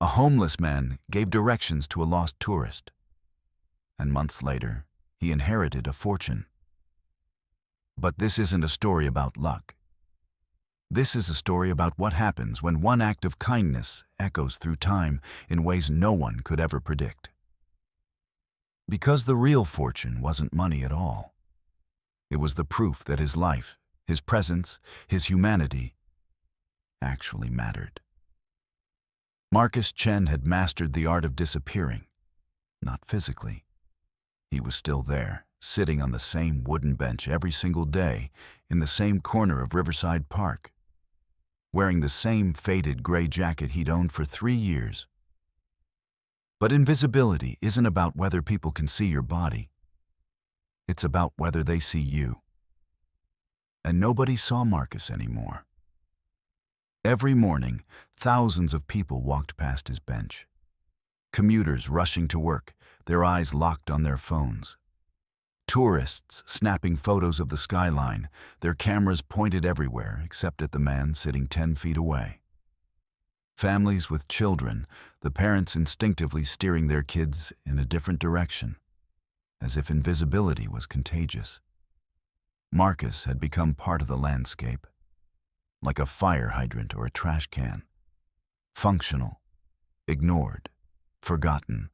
A homeless man gave directions to a lost tourist, and months later, he inherited a fortune. But this isn't a story about luck. This is a story about what happens when one act of kindness echoes through time in ways no one could ever predict. Because the real fortune wasn't money at all. It was the proof that his life, his presence, his humanity actually mattered. Marcus Chen had mastered the art of disappearing, not physically. He was still there, sitting on the same wooden bench every single day in the same corner of Riverside Park, wearing the same faded gray jacket he'd owned for 3 years. But invisibility isn't about whether people can see your body. It's about whether they see you. And nobody saw Marcus anymore. Every morning, thousands of people walked past his bench. Commuters rushing to work, their eyes locked on their phones. Tourists snapping photos of the skyline, their cameras pointed everywhere except at the man sitting 10 feet away. Families with children, the parents instinctively steering their kids in a different direction, as if invisibility was contagious. Marcus had become part of the landscape, like a fire hydrant or a trash can. Functional, ignored, forgotten.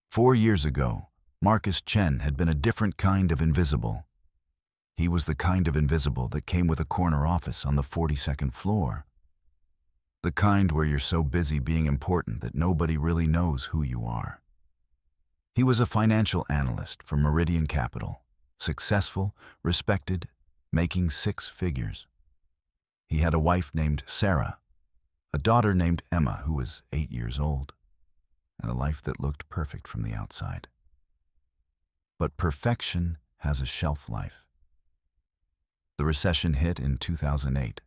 4 years ago, Marcus Chen had been a different kind of invisible. He was the kind of invisible that came with a corner office on the 42nd floor. The kind where you're so busy being important that nobody really knows who you are. He was a financial analyst for Meridian Capital, successful, respected, making 6 figures. He had a wife named Sarah, a daughter named Emma who was 8 years old, and a life that looked perfect from the outside. But perfection has a shelf life. The recession hit in 2008.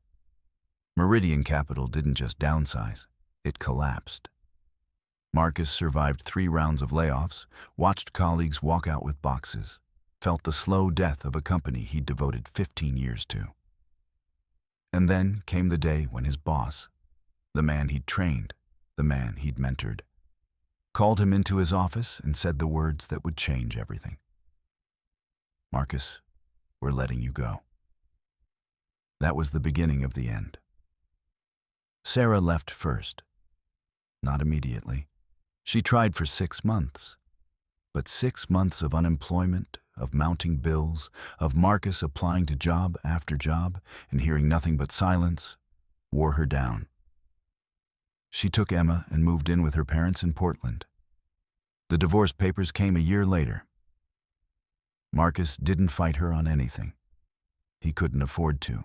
Meridian Capital didn't just downsize, it collapsed. Marcus survived 3 rounds of layoffs, watched colleagues walk out with boxes, felt the slow death of a company he'd devoted 15 years to. And then came the day when his boss, the man he'd trained, the man he'd mentored, called him into his office and said the words that would change everything. "Marcus, we're letting you go." That was the beginning of the end. Sarah left first. Not immediately. She tried for 6 months. But 6 months of unemployment, of mounting bills, of Marcus applying to job after job and hearing nothing but silence, wore her down. She took Emma and moved in with her parents in Portland. The divorce papers came a year later. Marcus didn't fight her on anything. He couldn't afford to.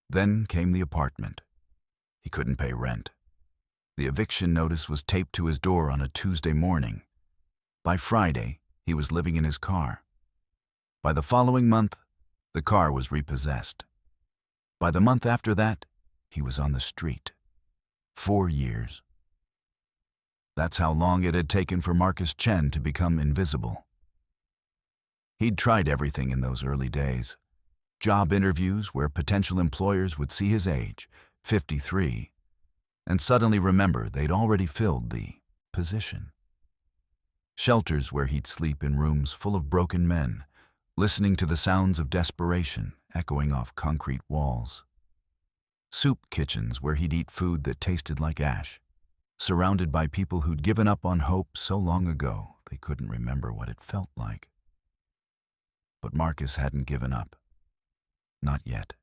Then came the apartment. He couldn't pay rent. The eviction notice was taped to his door on a Tuesday morning. By Friday, he was living in his car. By the following month, the car was repossessed. By the month after that, he was on the street. 4 years. That's how long it had taken for Marcus Chen to become invisible. He'd tried everything in those early days. Job interviews where potential employers would see his age, 53, and suddenly remember they'd already filled the position. Shelters where he'd sleep in rooms full of broken men, listening to the sounds of desperation echoing off concrete walls. Soup kitchens where he'd eat food that tasted like ash, surrounded by people who'd given up on hope so long ago they couldn't remember what it felt like. But Marcus hadn't given up. Not yet.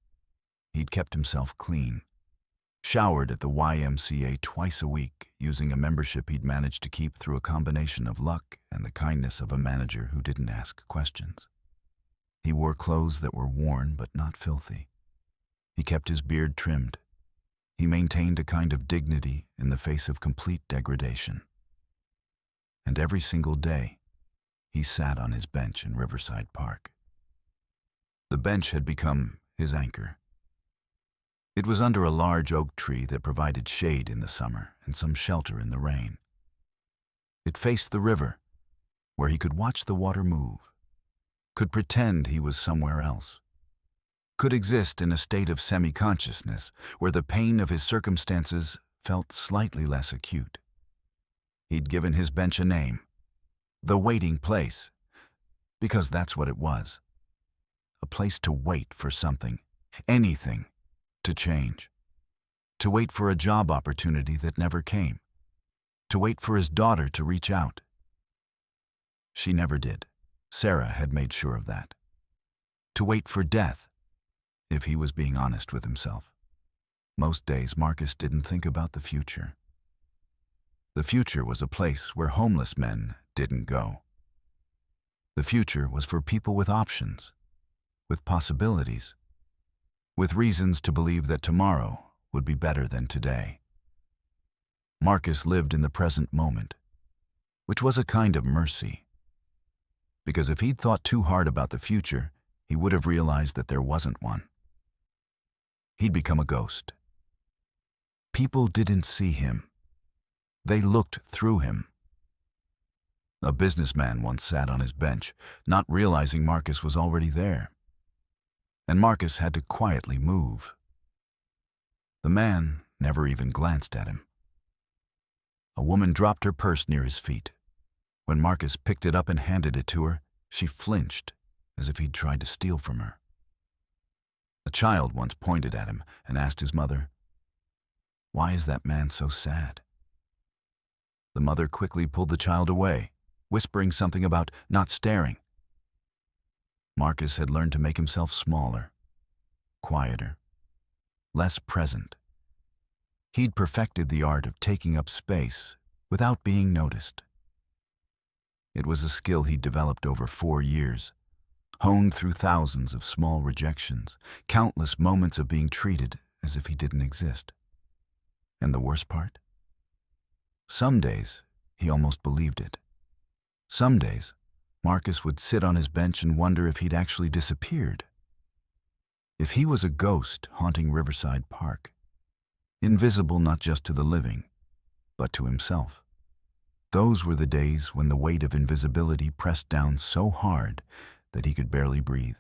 He'd kept himself clean. Showered at the YMCA twice a week, using a membership he'd managed to keep through a combination of luck and the kindness of a manager who didn't ask questions. He wore clothes that were worn but not filthy. He kept his beard trimmed. He maintained a kind of dignity in the face of complete degradation. And every single day, he sat on his bench in Riverside Park. The bench had become his anchor. It was under a large oak tree that provided shade in the summer and some shelter in the rain. It faced the river, where he could watch the water move, could pretend he was somewhere else, could exist in a state of semi-consciousness where the pain of his circumstances felt slightly less acute. He'd given his bench a name, the waiting place, because that's what it was. A place to wait for something, anything, to change. To wait for a job opportunity that never came. To wait for his daughter to reach out. She never did. Sarah had made sure of that. To wait for death, if he was being honest with himself. Most days, Marcus didn't think about the future. The future was a place where homeless men didn't go. The future was for people with options, with possibilities, with reasons to believe that tomorrow would be better than today. Marcus lived in the present moment, which was a kind of mercy. Because if he'd thought too hard about the future, he would have realized that there wasn't one. He'd become a ghost. People didn't see him. They looked through him. A businessman once sat on his bench, not realizing Marcus was already there. And Marcus had to quietly move. The man never even glanced at him. A woman dropped her purse near his feet. When Marcus picked it up and handed it to her, she flinched, as if he'd tried to steal from her. A child once pointed at him and asked his mother, "Why is that man so sad?" The mother quickly pulled the child away, whispering something about not staring. Marcus had learned to make himself smaller, quieter, less present. He'd perfected the art of taking up space without being noticed. It was a skill he'd developed over 4 years, honed through thousands of small rejections, countless moments of being treated as if he didn't exist. And the worst part? Some days, he almost believed it. Some days, Marcus would sit on his bench and wonder if he'd actually disappeared. If he was a ghost haunting Riverside Park, invisible not just to the living, but to himself. Those were the days when the weight of invisibility pressed down so hard that he could barely breathe.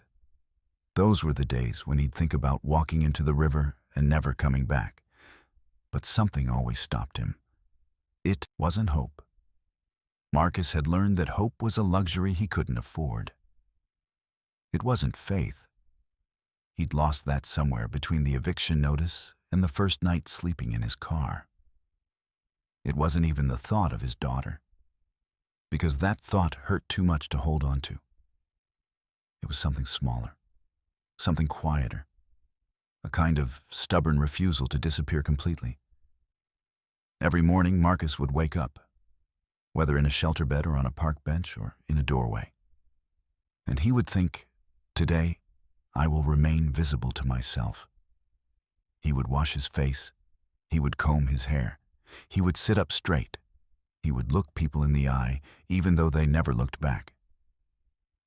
Those were the days when he'd think about walking into the river and never coming back. But something always stopped him. It wasn't hope. Marcus had learned that hope was a luxury he couldn't afford. It wasn't faith. He'd lost that somewhere between the eviction notice and the first night sleeping in his car. It wasn't even the thought of his daughter, because that thought hurt too much to hold on to. It was something smaller, something quieter, a kind of stubborn refusal to disappear completely. Every morning, Marcus would wake up, whether in a shelter bed or on a park bench or in a doorway. And he would think, "Today, I will remain visible to myself." He would wash his face. He would comb his hair. He would sit up straight. He would look people in the eye, even though they never looked back.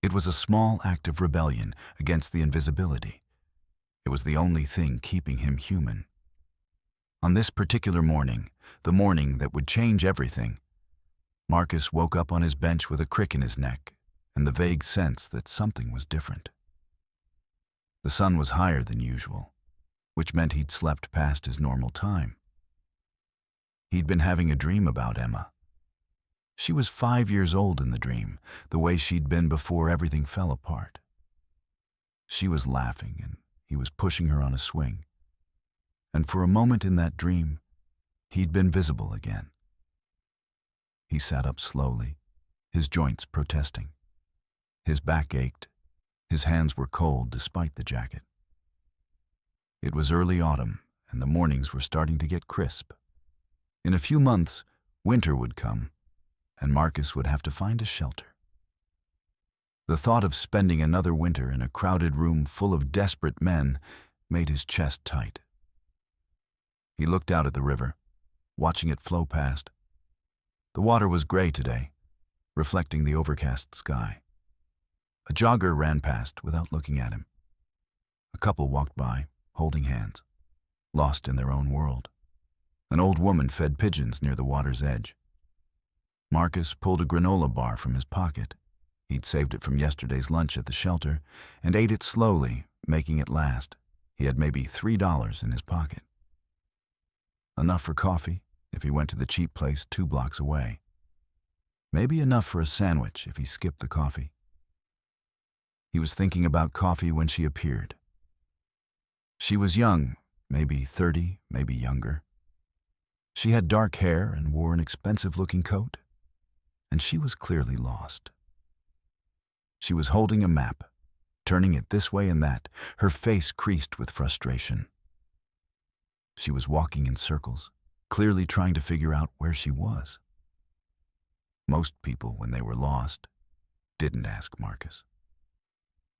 It was a small act of rebellion against the invisibility. It was the only thing keeping him human. On this particular morning, the morning that would change everything, Marcus woke up on his bench with a crick in his neck and the vague sense that something was different. The sun was higher than usual, which meant he'd slept past his normal time. He'd been having a dream about Emma. She was 5 years old in the dream, the way she'd been before everything fell apart. She was laughing and he was pushing her on a swing. And for a moment in that dream, he'd been visible again. He sat up slowly, his joints protesting. His back ached. His hands were cold despite the jacket. It was early autumn, and the mornings were starting to get crisp. In a few months, winter would come, and Marcus would have to find a shelter. The thought of spending another winter in a crowded room full of desperate men made his chest tight. He looked out at the river, watching it flow past. The water was gray today, reflecting the overcast sky. A jogger ran past without looking at him. A couple walked by, holding hands, lost in their own world. An old woman fed pigeons near the water's edge. Marcus pulled a granola bar from his pocket. He'd saved it from yesterday's lunch at the shelter and ate it slowly, making it last. He had maybe $3 in his pocket. Enough for coffee if he went to the cheap place 2 blocks away. Maybe enough for a sandwich if he skipped the coffee. He was thinking about coffee when she appeared. She was young, maybe 30, maybe younger. She had dark hair and wore an expensive-looking coat, and she was clearly lost. She was holding a map, turning it this way and that, her face creased with frustration. She was walking in circles, clearly trying to figure out where she was. Most people, when they were lost, didn't ask Marcus.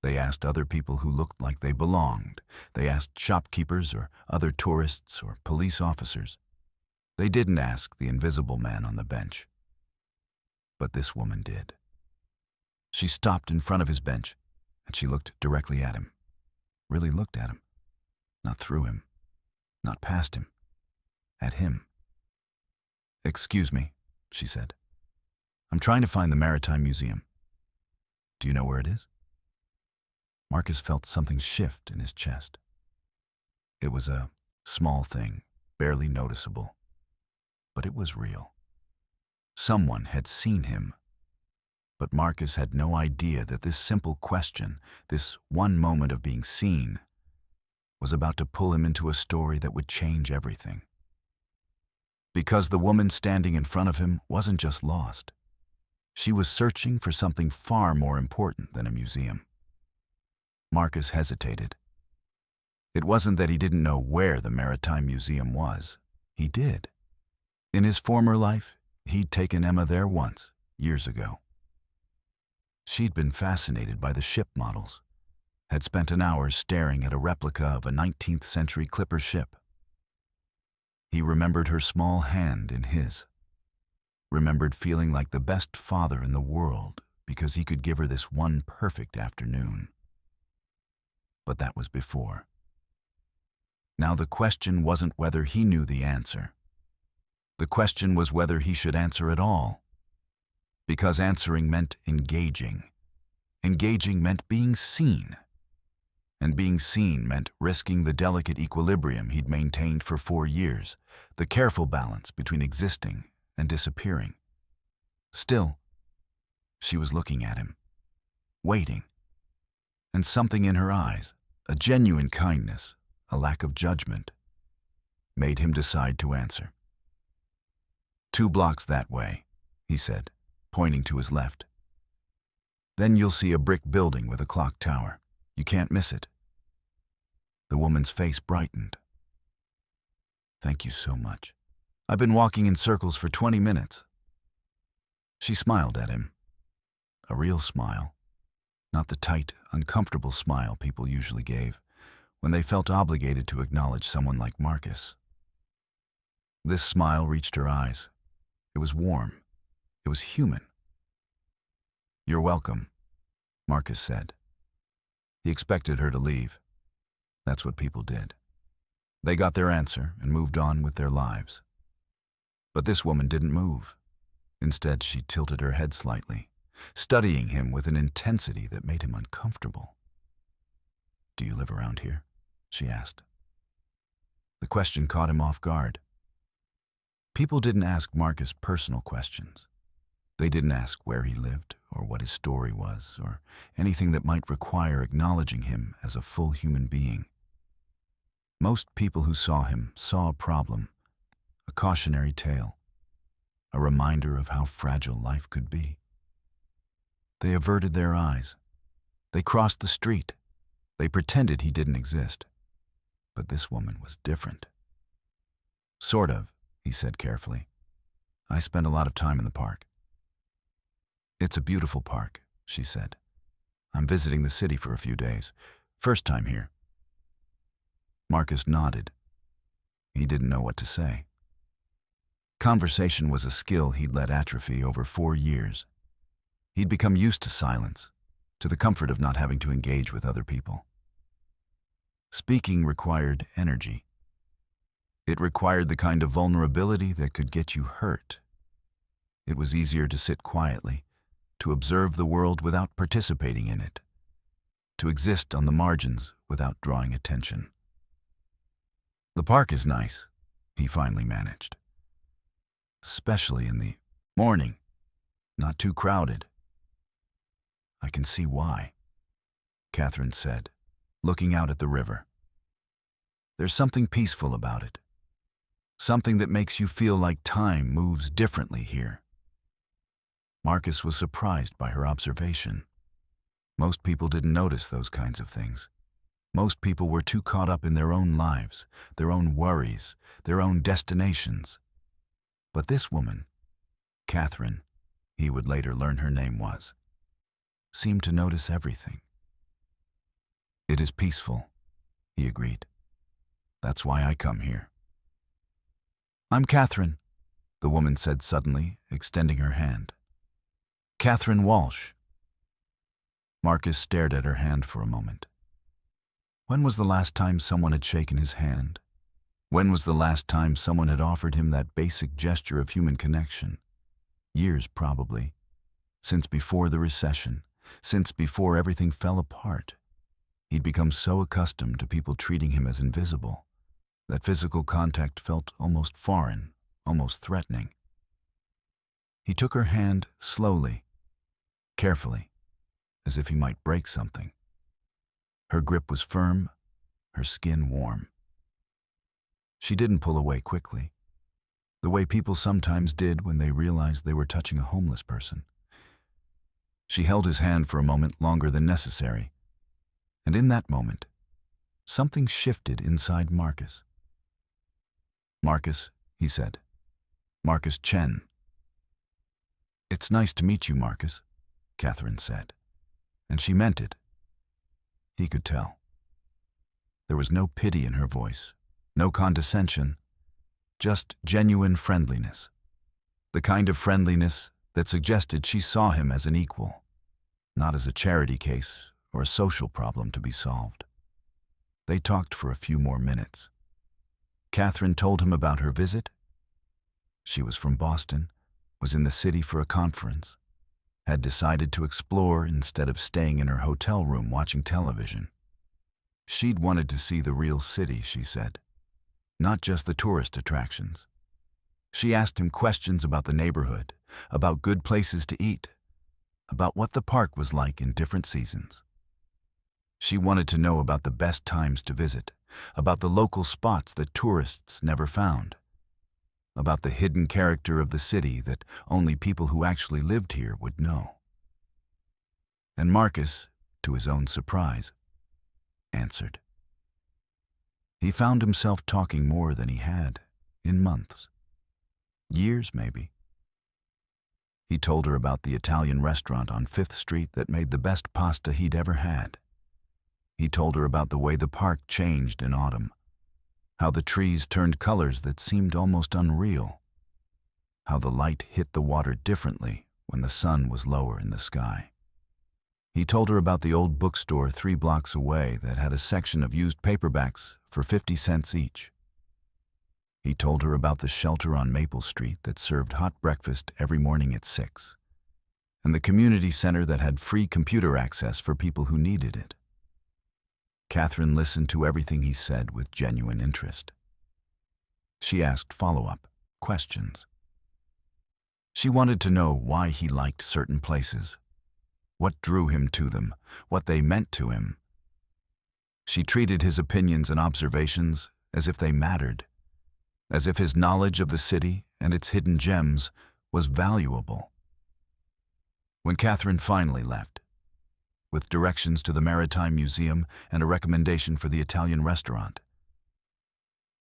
They asked other people who looked like they belonged. They asked shopkeepers or other tourists or police officers. They didn't ask the invisible man on the bench. But this woman did. She stopped in front of his bench, and she looked directly at him. Really looked at him. Not through him. Not past him. At him. "Excuse me," she said. "I'm trying to find the Maritime Museum. Do you know where it is?" Marcus felt something shift in his chest. It was a small thing, barely noticeable. But it was real. Someone had seen him. But Marcus had no idea that this simple question, this one moment of being seen, was about to pull him into a story that would change everything. Because the woman standing in front of him wasn't just lost. She was searching for something far more important than a museum. Marcus hesitated. It wasn't that he didn't know where the Maritime Museum was. He did. In his former life, he'd taken Emma there once, years ago. She'd been fascinated by the ship models, had spent an hour staring at a replica of a 19th century clipper ship. He remembered her small hand in his, remembered feeling like the best father in the world because he could give her this one perfect afternoon. But that was before. Now the question wasn't whether he knew the answer. The question was whether he should answer at all. Because answering meant engaging. Engaging meant being seen. And being seen meant risking the delicate equilibrium he'd maintained for 4 years, the careful balance between existing and disappearing. Still, she was looking at him, waiting. And something in her eyes, a genuine kindness, a lack of judgment, made him decide to answer. 2 blocks that way, he said, pointing to his left. Then you'll see a brick building with a clock tower. You can't miss it. The woman's face brightened. Thank you so much. I've been walking in circles for 20 minutes. She smiled at him. A real smile. Not the tight, uncomfortable smile people usually gave when they felt obligated to acknowledge someone like Marcus. This smile reached her eyes. It was warm. It was human. You're welcome, Marcus said. He expected her to leave. That's what people did. They got their answer and moved on with their lives. But this woman didn't move. Instead, she tilted her head slightly, studying him with an intensity that made him uncomfortable. Do you live around here? She asked. The question caught him off guard. People didn't ask Marcus personal questions. They didn't ask where he lived or what his story was or anything that might require acknowledging him as a full human being. Most people who saw him saw a problem, a cautionary tale, a reminder of how fragile life could be. They averted their eyes. They crossed the street. They pretended he didn't exist. But this woman was different. Sort of, he said carefully. I spend a lot of time in the park. It's a beautiful park, she said. I'm visiting the city for a few days. First time here. Marcus nodded. He didn't know what to say. Conversation was a skill he'd let atrophy over 4 years. He'd become used to silence, to the comfort of not having to engage with other people. Speaking required energy. It required the kind of vulnerability that could get you hurt. It was easier to sit quietly, to observe the world without participating in it, to exist on the margins without drawing attention. The park is nice, he finally managed. Especially in the morning, not too crowded. I can see why, Catherine said, looking out at the river. There's something peaceful about it. Something that makes you feel like time moves differently here. Marcus was surprised by her observation. Most people didn't notice those kinds of things. Most people were too caught up in their own lives, their own worries, their own destinations. But this woman, Catherine, he would later learn her name was, seemed to notice everything. It is peaceful, he agreed. That's why I come here. I'm Catherine, the woman said suddenly, extending her hand. Catherine Walsh. Marcus stared at her hand for a moment. When was the last time someone had shaken his hand? When was the last time someone had offered him that basic gesture of human connection? Years, probably. Since before the recession, since before everything fell apart. He'd become so accustomed to people treating him as invisible that physical contact felt almost foreign, almost threatening. He took her hand slowly, carefully, as if he might break something. Her grip was firm, her skin warm. She didn't pull away quickly, the way people sometimes did when they realized they were touching a homeless person. She held his hand for a moment longer than necessary, and in that moment, something shifted inside Marcus. Marcus, he said. Marcus Chen. It's nice to meet you, Marcus, Catherine said, and she meant it. He could tell. There was no pity in her voice, no condescension, just genuine friendliness. The kind of friendliness that suggested she saw him as an equal, not as a charity case or a social problem to be solved. They talked for a few more minutes. Catherine told him about her visit. She was from Boston, was in the city for a conference, had decided to explore instead of staying in her hotel room watching television. She'd wanted to see the real city, she said, not just the tourist attractions. She asked him questions about the neighborhood, about good places to eat, about what the park was like in different seasons. She wanted to know about the best times to visit, about the local spots that tourists never found, about the hidden character of the city that only people who actually lived here would know. And Marcus, to his own surprise, answered. He found himself talking more than he had in months, years maybe. He told her about the Italian restaurant on 5th Street that made the best pasta he'd ever had. He told her about the way the park changed in autumn, how the trees turned colors that seemed almost unreal, how the light hit the water differently when the sun was lower in the sky. He told her about the old bookstore 3 blocks away that had a section of used paperbacks for 50 cents each. He told her about the shelter on Maple Street that served hot breakfast every morning at 6, and the community center that had free computer access for people who needed it. Catherine listened to everything he said with genuine interest. She asked follow-up questions. She wanted to know why he liked certain places, what drew him to them, what they meant to him. She treated his opinions and observations as if they mattered, as if his knowledge of the city and its hidden gems was valuable. When Catherine finally left, with directions to the Maritime Museum and a recommendation for the Italian restaurant,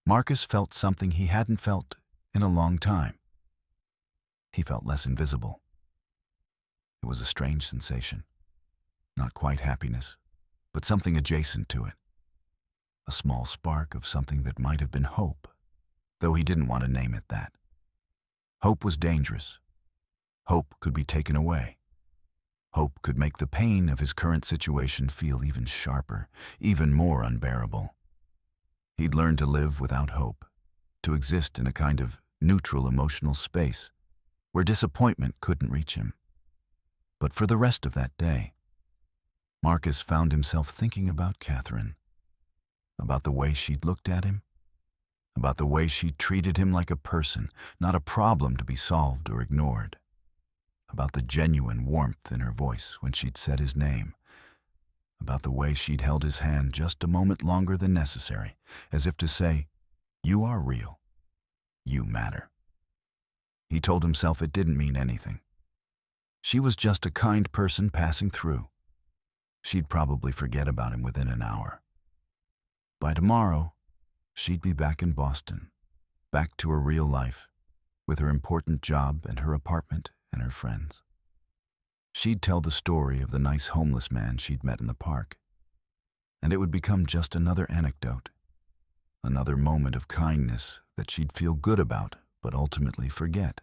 Marcus felt something he hadn't felt in a long time. He felt less invisible. It was a strange sensation. Not quite happiness, but something adjacent to it. A small spark of something that might have been hope, though he didn't want to name it that. Hope was dangerous. Hope could be taken away. Hope could make the pain of his current situation feel even sharper, even more unbearable. He'd learned to live without hope, to exist in a kind of neutral emotional space where disappointment couldn't reach him. But for the rest of that day, Marcus found himself thinking about Catherine, about the way she'd looked at him, about the way she treated him like a person, not a problem to be solved or ignored, about the genuine warmth in her voice when she'd said his name, about the way she'd held his hand just a moment longer than necessary, as if to say, "You are real. You matter." He told himself it didn't mean anything. She was just a kind person passing through. She'd probably forget about him within an hour. By tomorrow, she'd be back in Boston, back to her real life, with her important job and her apartment and her friends. She'd tell the story of the nice homeless man she'd met in the park, and it would become just another anecdote, another moment of kindness that she'd feel good about but ultimately forget.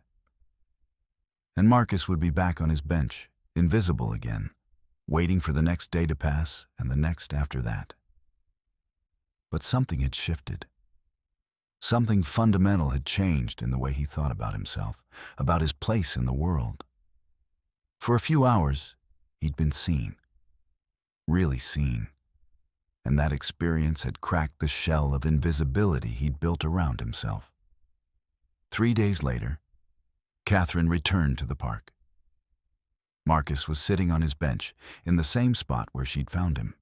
And Marcus would be back on his bench, invisible again, waiting for the next day to pass and the next after that. But something had shifted. Something fundamental had changed in the way he thought about himself, about his place in the world. For a few hours, he'd been seen, really seen, and that experience had cracked the shell of invisibility he'd built around himself. 3 days later, Catherine returned to the park. Marcus was sitting on his bench in the same spot where she'd found him,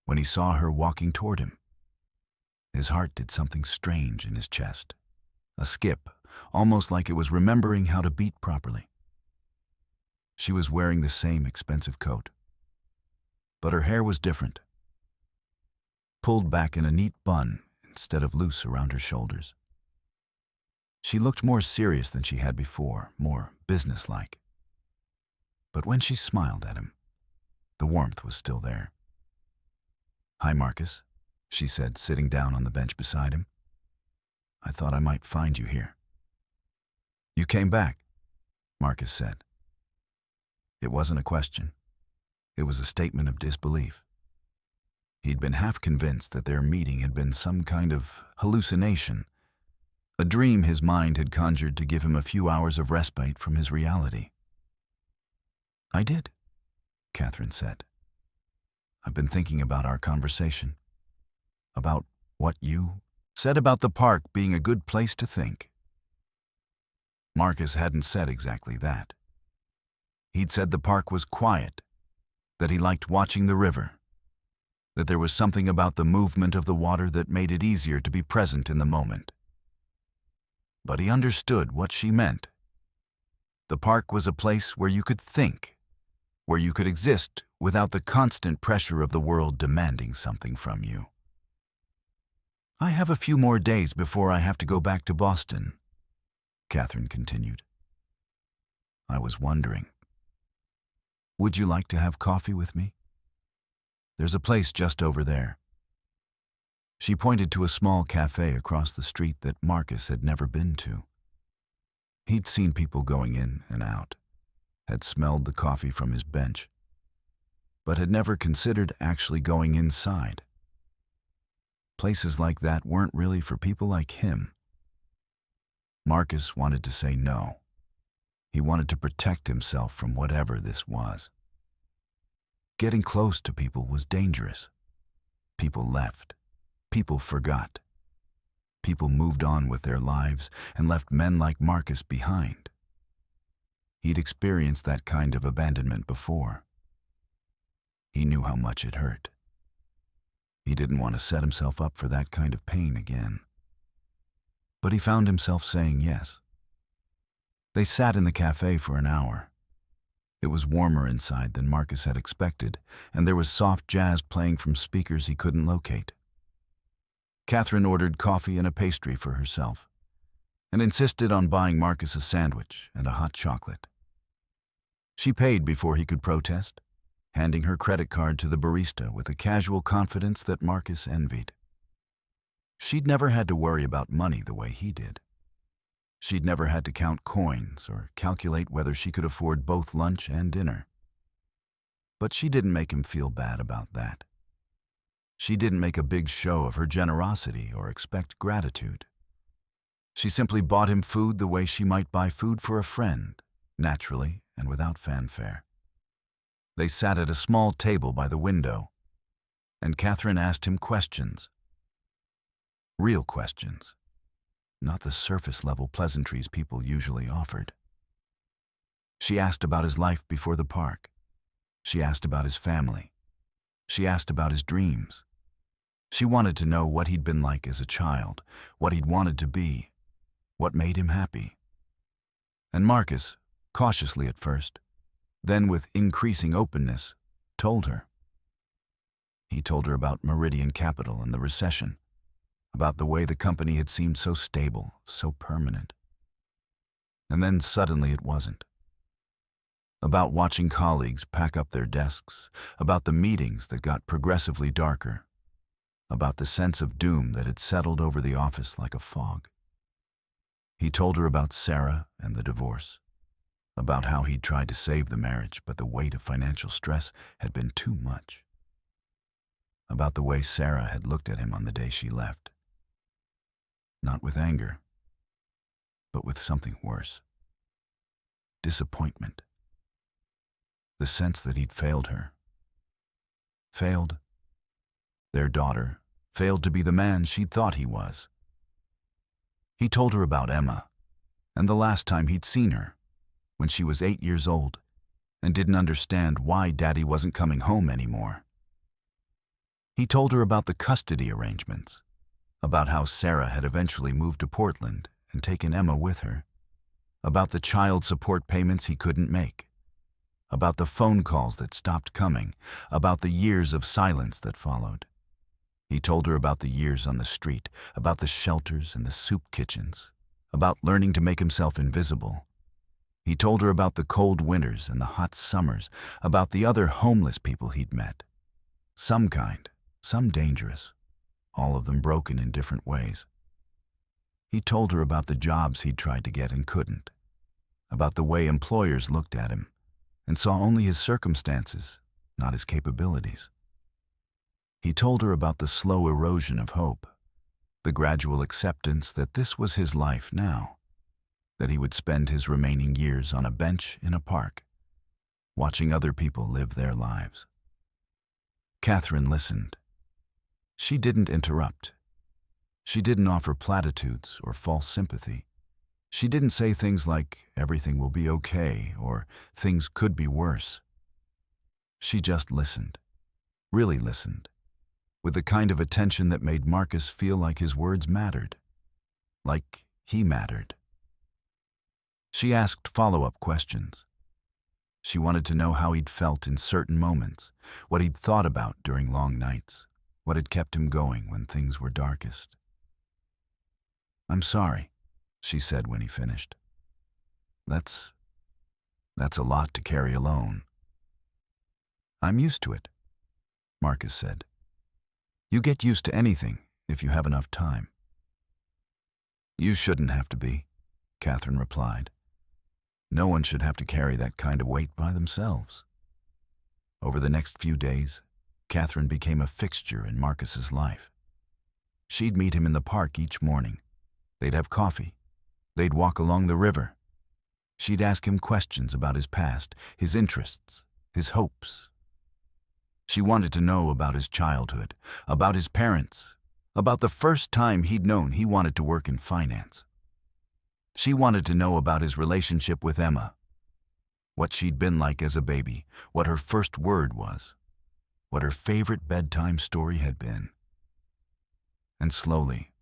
when he saw her walking toward him. His heart did something strange in his chest, a skip, almost like it was remembering how to beat properly. She was wearing the same expensive coat, but her hair was different, pulled back in a neat bun instead of loose around her shoulders. She looked more serious than she had before, more businesslike. But when she smiled at him, the warmth was still there. "Hi, Marcus," she said, sitting down on the bench beside him. "I thought I might find you here." "You came back," Marcus said. It wasn't a question. It was a statement of disbelief. He'd been half convinced that their meeting had been some kind of hallucination, a dream his mind had conjured to give him a few hours of respite from his reality. "I did," Catherine said. "I've been thinking about our conversation, about what you said about the park being a good place to think." Marcus hadn't said exactly that. He'd said the park was quiet, that he liked watching the river, that there was something about the movement of the water that made it easier to be present in the moment. But he understood what she meant. The park was a place where you could think, where you could exist without the constant pressure of the world demanding something from you. "I have a few more days before I have to go back to Boston," Catherine continued. "I was wondering, would you like to have coffee with me? There's a place just over there." She pointed to a small cafe across the street that Marcus had never been to. He'd seen people going in and out, had smelled the coffee from his bench, but had never considered actually going inside. Places like that weren't really for people like him. Marcus wanted to say no. He wanted to protect himself from whatever this was. Getting close to people was dangerous. People left. People forgot. People moved on with their lives and left men like Marcus behind. He'd experienced that kind of abandonment before. He knew how much it hurt. He didn't want to set himself up for that kind of pain again. But he found himself saying yes. They sat in the cafe for an hour. It was warmer inside than Marcus had expected, and there was soft jazz playing from speakers he couldn't locate. Catherine ordered coffee and a pastry for herself, and insisted on buying Marcus a sandwich and a hot chocolate. She paid before he could protest, handing her credit card to the barista with a casual confidence that Marcus envied. She'd never had to worry about money the way he did. She'd never had to count coins or calculate whether she could afford both lunch and dinner. But she didn't make him feel bad about that. She didn't make a big show of her generosity or expect gratitude. She simply bought him food the way she might buy food for a friend, naturally and without fanfare. They sat at a small table by the window, and Catherine asked him questions. Real questions, not the surface-level pleasantries people usually offered. She asked about his life before the park. She asked about his family. She asked about his dreams. She wanted to know what he'd been like as a child, what he'd wanted to be, what made him happy. And Marcus, cautiously at first, then with increasing openness, told her. He told her about Meridian Capital and the recession, about the way the company had seemed so stable, so permanent. And then suddenly it wasn't. About watching colleagues pack up their desks, about the meetings that got progressively darker, about the sense of doom that had settled over the office like a fog. He told her about Sarah and the divorce, about how he'd tried to save the marriage, but the weight of financial stress had been too much, about the way Sarah had looked at him on the day she left. Not with anger, but with something worse. Disappointment. The sense that he'd failed her. Failed their daughter, failed to be the man she'd thought he was. He told her about Emma, and the last time he'd seen her, when she was 8 years old, and didn't understand why Daddy wasn't coming home anymore. He told her about the custody arrangements, about how Sarah had eventually moved to Portland and taken Emma with her, about the child support payments he couldn't make, about the phone calls that stopped coming, about the years of silence that followed. He told her about the years on the street, about the shelters and the soup kitchens, about learning to make himself invisible. He told her about the cold winters and the hot summers, about the other homeless people he'd met. Some kind, some dangerous, all of them broken in different ways. He told her about the jobs he'd tried to get and couldn't, about the way employers looked at him and saw only his circumstances, not his capabilities. He told her about the slow erosion of hope, the gradual acceptance that this was his life now, that he would spend his remaining years on a bench in a park, watching other people live their lives. Catherine listened. She didn't interrupt. She didn't offer platitudes or false sympathy. She didn't say things like, "Everything will be okay," or "Things could be worse." She just listened, really listened, with the kind of attention that made Marcus feel like his words mattered, like he mattered. She asked follow-up questions. She wanted to know how he'd felt in certain moments, what he'd thought about during long nights, what had kept him going when things were darkest. "I'm sorry," she said when he finished. That's a lot to carry alone." "I'm used to it," Marcus said. "You get used to anything if you have enough time." "You shouldn't have to be," Catherine replied. "No one should have to carry that kind of weight by themselves." Over the next few days, Catherine became a fixture in Marcus's life. She'd meet him in the park each morning. They'd have coffee. They'd walk along the river. She'd ask him questions about his past, his interests, his hopes. She wanted to know about his childhood, about his parents, about the first time he'd known he wanted to work in finance. She wanted to know about his relationship with Emma, what she'd been like as a baby, what her first word was, what her favorite bedtime story had been. And slowly,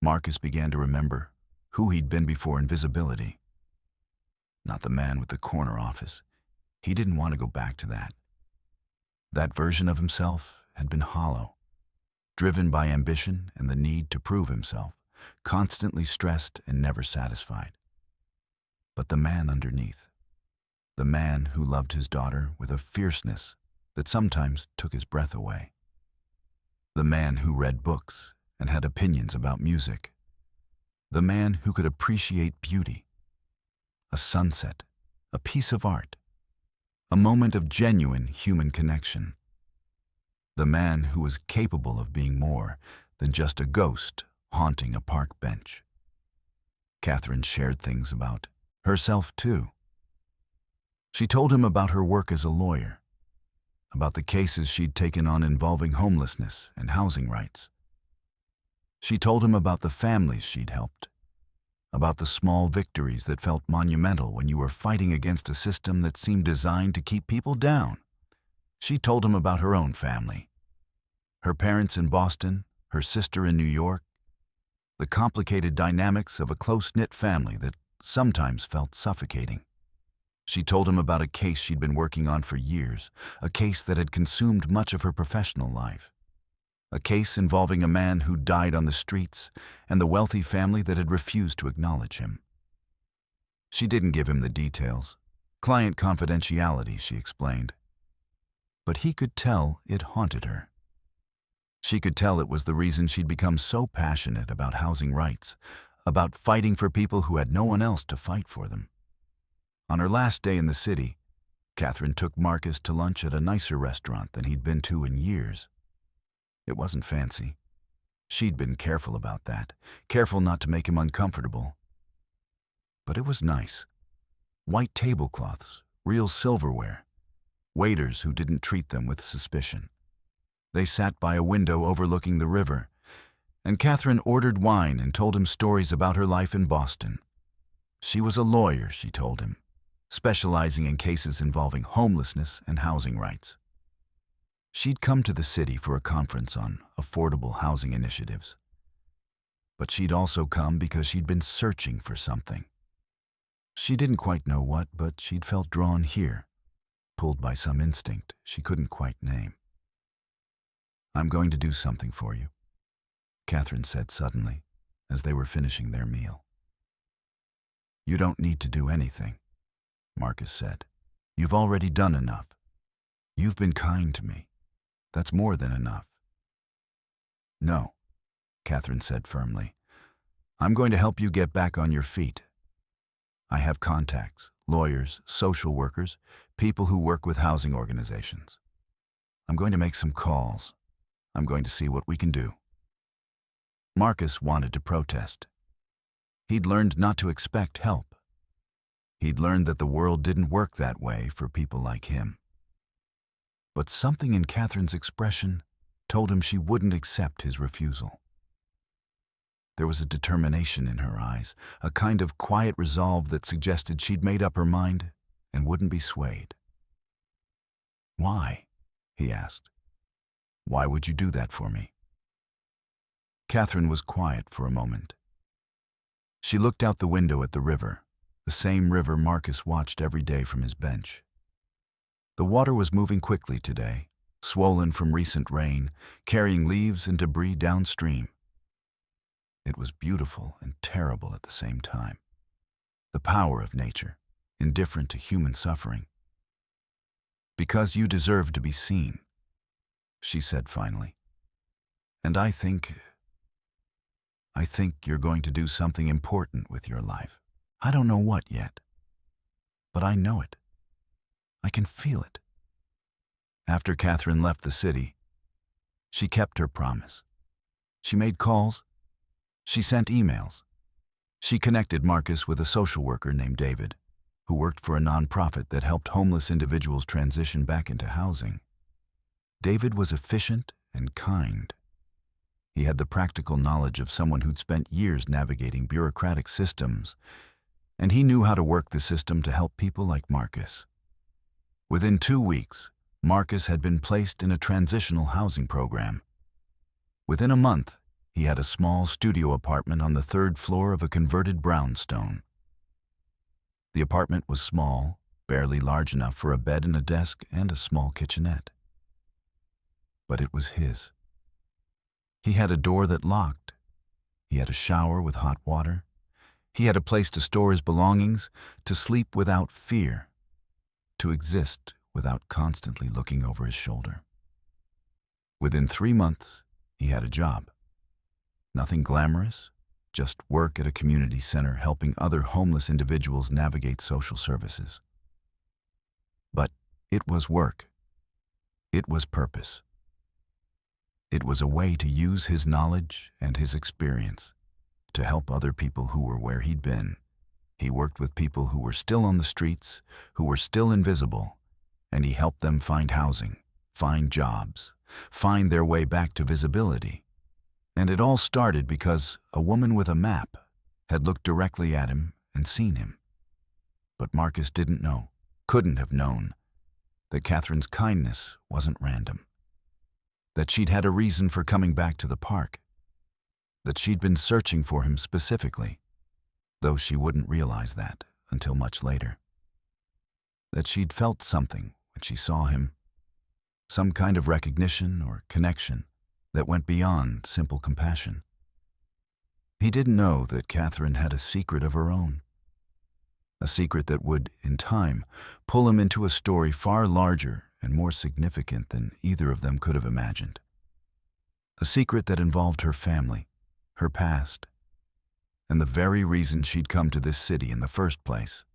Marcus began to remember who he'd been before invisibility. Not the man with the corner office. He didn't want to go back to that. That version of himself had been hollow, driven by ambition and the need to prove himself, constantly stressed and never satisfied. But the man underneath, the man who loved his daughter with a fierceness that sometimes took his breath away, the man who read books and had opinions about music, the man who could appreciate beauty, a sunset, a piece of art, a moment of genuine human connection, the man who was capable of being more than just a ghost haunting a park bench. Catherine shared things about herself too. She told him about her work as a lawyer, about the cases she'd taken on involving homelessness and housing rights. She told him about the families she'd helped, about the small victories that felt monumental when you were fighting against a system that seemed designed to keep people down. She told him about her own family, her parents in Boston, her sister in New York, the complicated dynamics of a close-knit family that sometimes felt suffocating. She told him about a case she'd been working on for years, a case that had consumed much of her professional life. A case involving a man who died on the streets and the wealthy family that had refused to acknowledge him. She didn't give him the details. Client confidentiality, she explained. But he could tell it haunted her. She could tell it was the reason she'd become so passionate about housing rights, about fighting for people who had no one else to fight for them. On her last day in the city, Catherine took Marcus to lunch at a nicer restaurant than he'd been to in years. It wasn't fancy. She'd been careful about that, careful not to make him uncomfortable. But it was nice. White tablecloths, real silverware, waiters who didn't treat them with suspicion. They sat by a window overlooking the river, and Catherine ordered wine and told him stories about her life in Boston. She was a lawyer, she told him, specializing in cases involving homelessness and housing rights. She'd come to the city for a conference on affordable housing initiatives. But she'd also come because she'd been searching for something. She didn't quite know what, but she'd felt drawn here, pulled by some instinct she couldn't quite name. "I'm going to do something for you," Catherine said suddenly, as they were finishing their meal. "You don't need to do anything," Marcus said. "You've already done enough. You've been kind to me. That's more than enough." "No," Catherine said firmly. "I'm going to help you get back on your feet. I have contacts, lawyers, social workers, people who work with housing organizations. I'm going to make some calls. I'm going to see what we can do." Marcus wanted to protest. He'd learned not to expect help. He'd learned that the world didn't work that way for people like him. But something in Catherine's expression told him she wouldn't accept his refusal. There was a determination in her eyes, a kind of quiet resolve that suggested she'd made up her mind and wouldn't be swayed. "Why?" he asked. "Why would you do that for me?" Catherine was quiet for a moment. She looked out the window at the river, the same river Marcus watched every day from his bench. The water was moving quickly today, swollen from recent rain, carrying leaves and debris downstream. It was beautiful and terrible at the same time. The power of nature, indifferent to human suffering. "Because you deserve to be seen," she said finally. "And I think you're going to do something important with your life. I don't know what yet, but I know it. I can feel it." After Catherine left the city, she kept her promise. She made calls. She sent emails. She connected Marcus with a social worker named David, who worked for a nonprofit that helped homeless individuals transition back into housing. David was efficient and kind. He had the practical knowledge of someone who'd spent years navigating bureaucratic systems, and he knew how to work the system to help people like Marcus. Within 2 weeks, Marcus had been placed in a transitional housing program. Within a month, he had a small studio apartment on the 3rd floor of a converted brownstone. The apartment was small, barely large enough for a bed and a desk and a small kitchenette. But it was his. He had a door that locked. He had a shower with hot water. He had a place to store his belongings, to sleep without fear, to exist without constantly looking over his shoulder. Within 3 months, he had a job. Nothing glamorous, just work at a community center helping other homeless individuals navigate social services. But it was work. It was purpose. It was a way to use his knowledge and his experience to help other people who were where he'd been. He worked with people who were still on the streets, who were still invisible, and he helped them find housing, find jobs, find their way back to visibility. And it all started because a woman with a map had looked directly at him and seen him. But Marcus didn't know, couldn't have known, that Catherine's kindness wasn't random. That she'd had a reason for coming back to the park. That she'd been searching for him specifically, though she wouldn't realize that until much later. That she'd felt something when she saw him, some kind of recognition or connection that went beyond simple compassion. He didn't know that Catherine had a secret of her own, a secret that would, in time, pull him into a story far larger and more significant than either of them could have imagined. A secret that involved her family, her past, and the very reason she'd come to this city in the first place.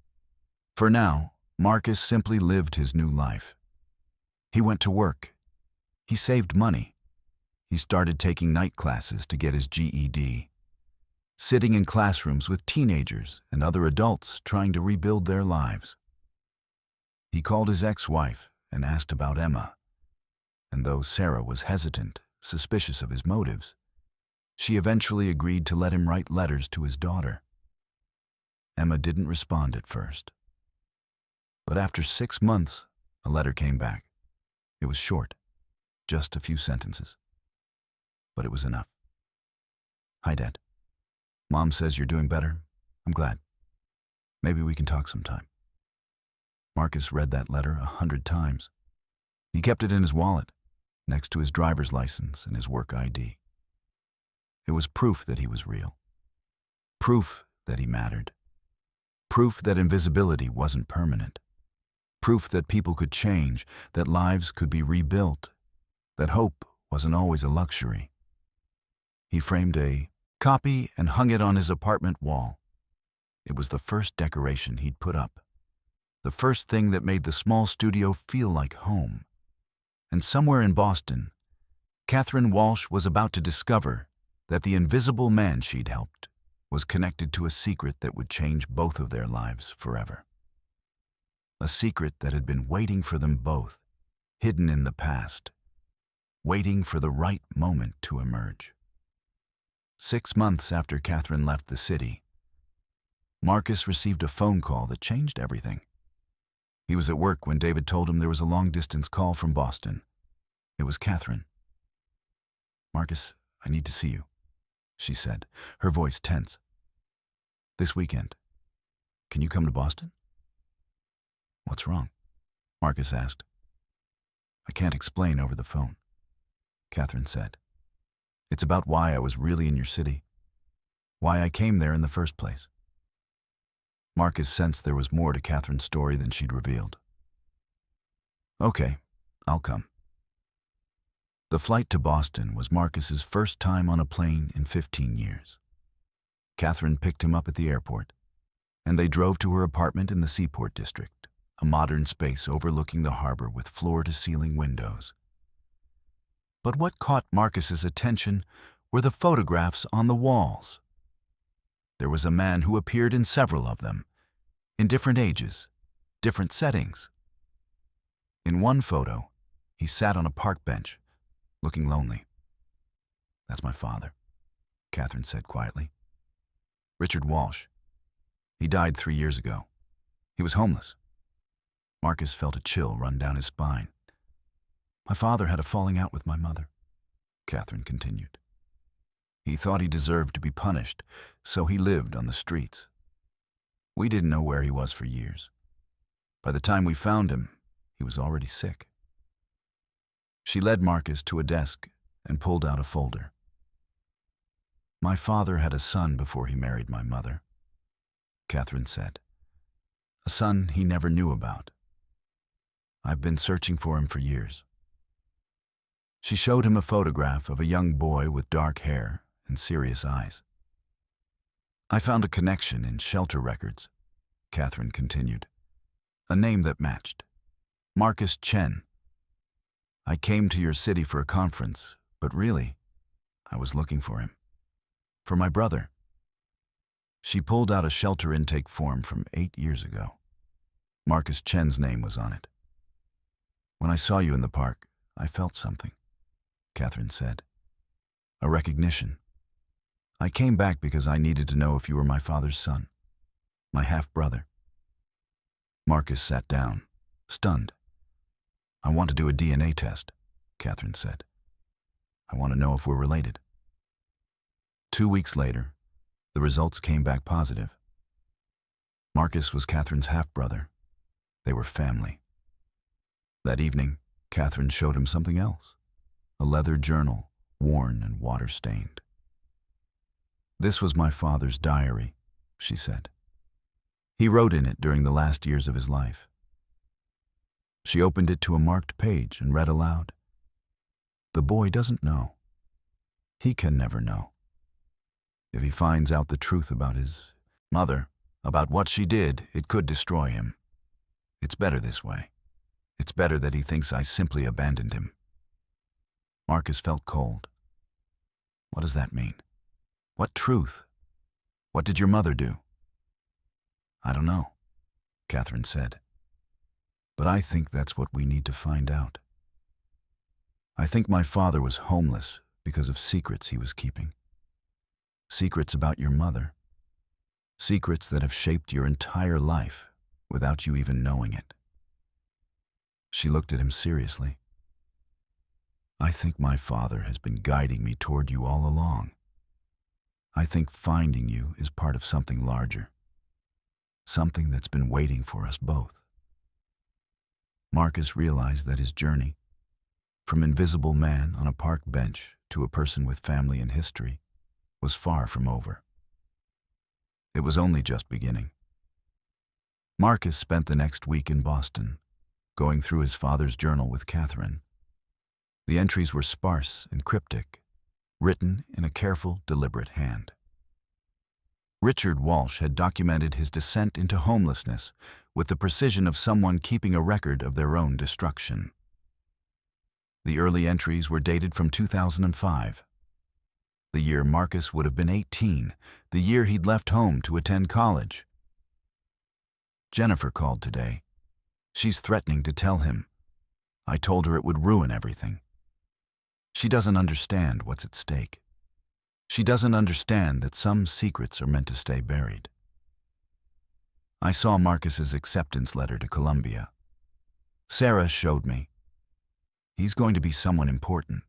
For now, Marcus simply lived his new life. He went to work. He saved money. He started taking night classes to get his GED, sitting in classrooms with teenagers and other adults trying to rebuild their lives. He called his ex-wife and asked about Emma, and though Sarah was hesitant, suspicious of his motives, she eventually agreed to let him write letters to his daughter. Emma didn't respond at first. But after 6 months, a letter came back. It was short, just a few sentences. But it was enough. "Hi, Dad. Mom says you're doing better. I'm glad. Maybe we can talk sometime." Marcus read that letter 100 times. He kept it in his wallet, next to his driver's license and his work ID. It was proof that he was real. Proof that he mattered. Proof that invisibility wasn't permanent. Proof that people could change, that lives could be rebuilt, that hope wasn't always a luxury. He framed a copy and hung it on his apartment wall. It was the first decoration he'd put up, the first thing that made the small studio feel like home. And somewhere in Boston, Catherine Walsh was about to discover that the invisible man she'd helped was connected to a secret that would change both of their lives forever. A secret that had been waiting for them both, hidden in the past, waiting for the right moment to emerge. 6 months after Catherine left the city, Marcus received a phone call that changed everything. He was at work when David told him there was a long-distance call from Boston. It was Catherine. "Marcus, I need to see you," she said, her voice tense. "This weekend. Can you come to Boston?" "What's wrong?" Marcus asked. "I can't explain over the phone," Catherine said. "It's about why I was really in your city, why I came there in the first place." Marcus sensed there was more to Catherine's story than she'd revealed. "Okay, I'll come." The flight to Boston was Marcus's first time on a plane in 15 years. Catherine picked him up at the airport, and they drove to her apartment in the Seaport District, a modern space overlooking the harbor with floor-to-ceiling windows. But what caught Marcus's attention were the photographs on the walls. There was a man who appeared in several of them, in different ages, different settings. In one photo, he sat on a park bench, looking lonely. "That's my father," Catherine said quietly. "Richard Walsh. He died 3 years ago. He was homeless." Marcus felt a chill run down his spine. "My father had a falling out with my mother," Catherine continued. "He thought he deserved to be punished, so he lived on the streets. We didn't know where he was for years. By the time we found him, he was already sick." She led Marcus to a desk and pulled out a folder. "My father had a son before he married my mother," Catherine said. "A son he never knew about. I've been searching for him for years." She showed him a photograph of a young boy with dark hair and serious eyes. "I found a connection in shelter records," Catherine continued. "A name that matched. Marcus Chen. I came to your city for a conference, but really, I was looking for him. For my brother." She pulled out a shelter intake form from 8 years ago. Marcus Chen's name was on it. "When I saw you in the park, I felt something," Catherine said. A recognition. I came back because I needed to know if you were my father's son, my half-brother. Marcus sat down, stunned. I want to do a DNA test, Catherine said. I want to know if we're related. 2 weeks later, the results came back positive. Marcus was Catherine's half-brother. They were family. That evening, Catherine showed him something else, a leather journal, worn and water-stained. This was my father's diary, she said. He wrote in it during the last years of his life. She opened it to a marked page and read aloud. The boy doesn't know. He can never know. If he finds out the truth about his mother, about what she did, it could destroy him. It's better this way. It's better that he thinks I simply abandoned him. Marcus felt cold. What does that mean? What truth? What did your mother do? I don't know, Catherine said. But I think that's what we need to find out. I think my father was homeless because of secrets he was keeping. Secrets about your mother. Secrets that have shaped your entire life without you even knowing it. She looked at him seriously. I think my father has been guiding me toward you all along. I think finding you is part of something larger. Something that's been waiting for us both. Marcus realized that his journey, from invisible man on a park bench to a person with family and history, was far from over. It was only just beginning. Marcus spent the next week in Boston, going through his father's journal with Catherine. The entries were sparse and cryptic, written in a careful, deliberate hand. Richard Walsh had documented his descent into homelessness with the precision of someone keeping a record of their own destruction. The early entries were dated from 2005. The year Marcus would have been 18, the year he'd left home to attend college. Jennifer called today. She's threatening to tell him. I told her it would ruin everything. She doesn't understand what's at stake. She doesn't understand that some secrets are meant to stay buried. I saw Marcus's acceptance letter to Columbia. Sarah showed me. He's going to be someone important.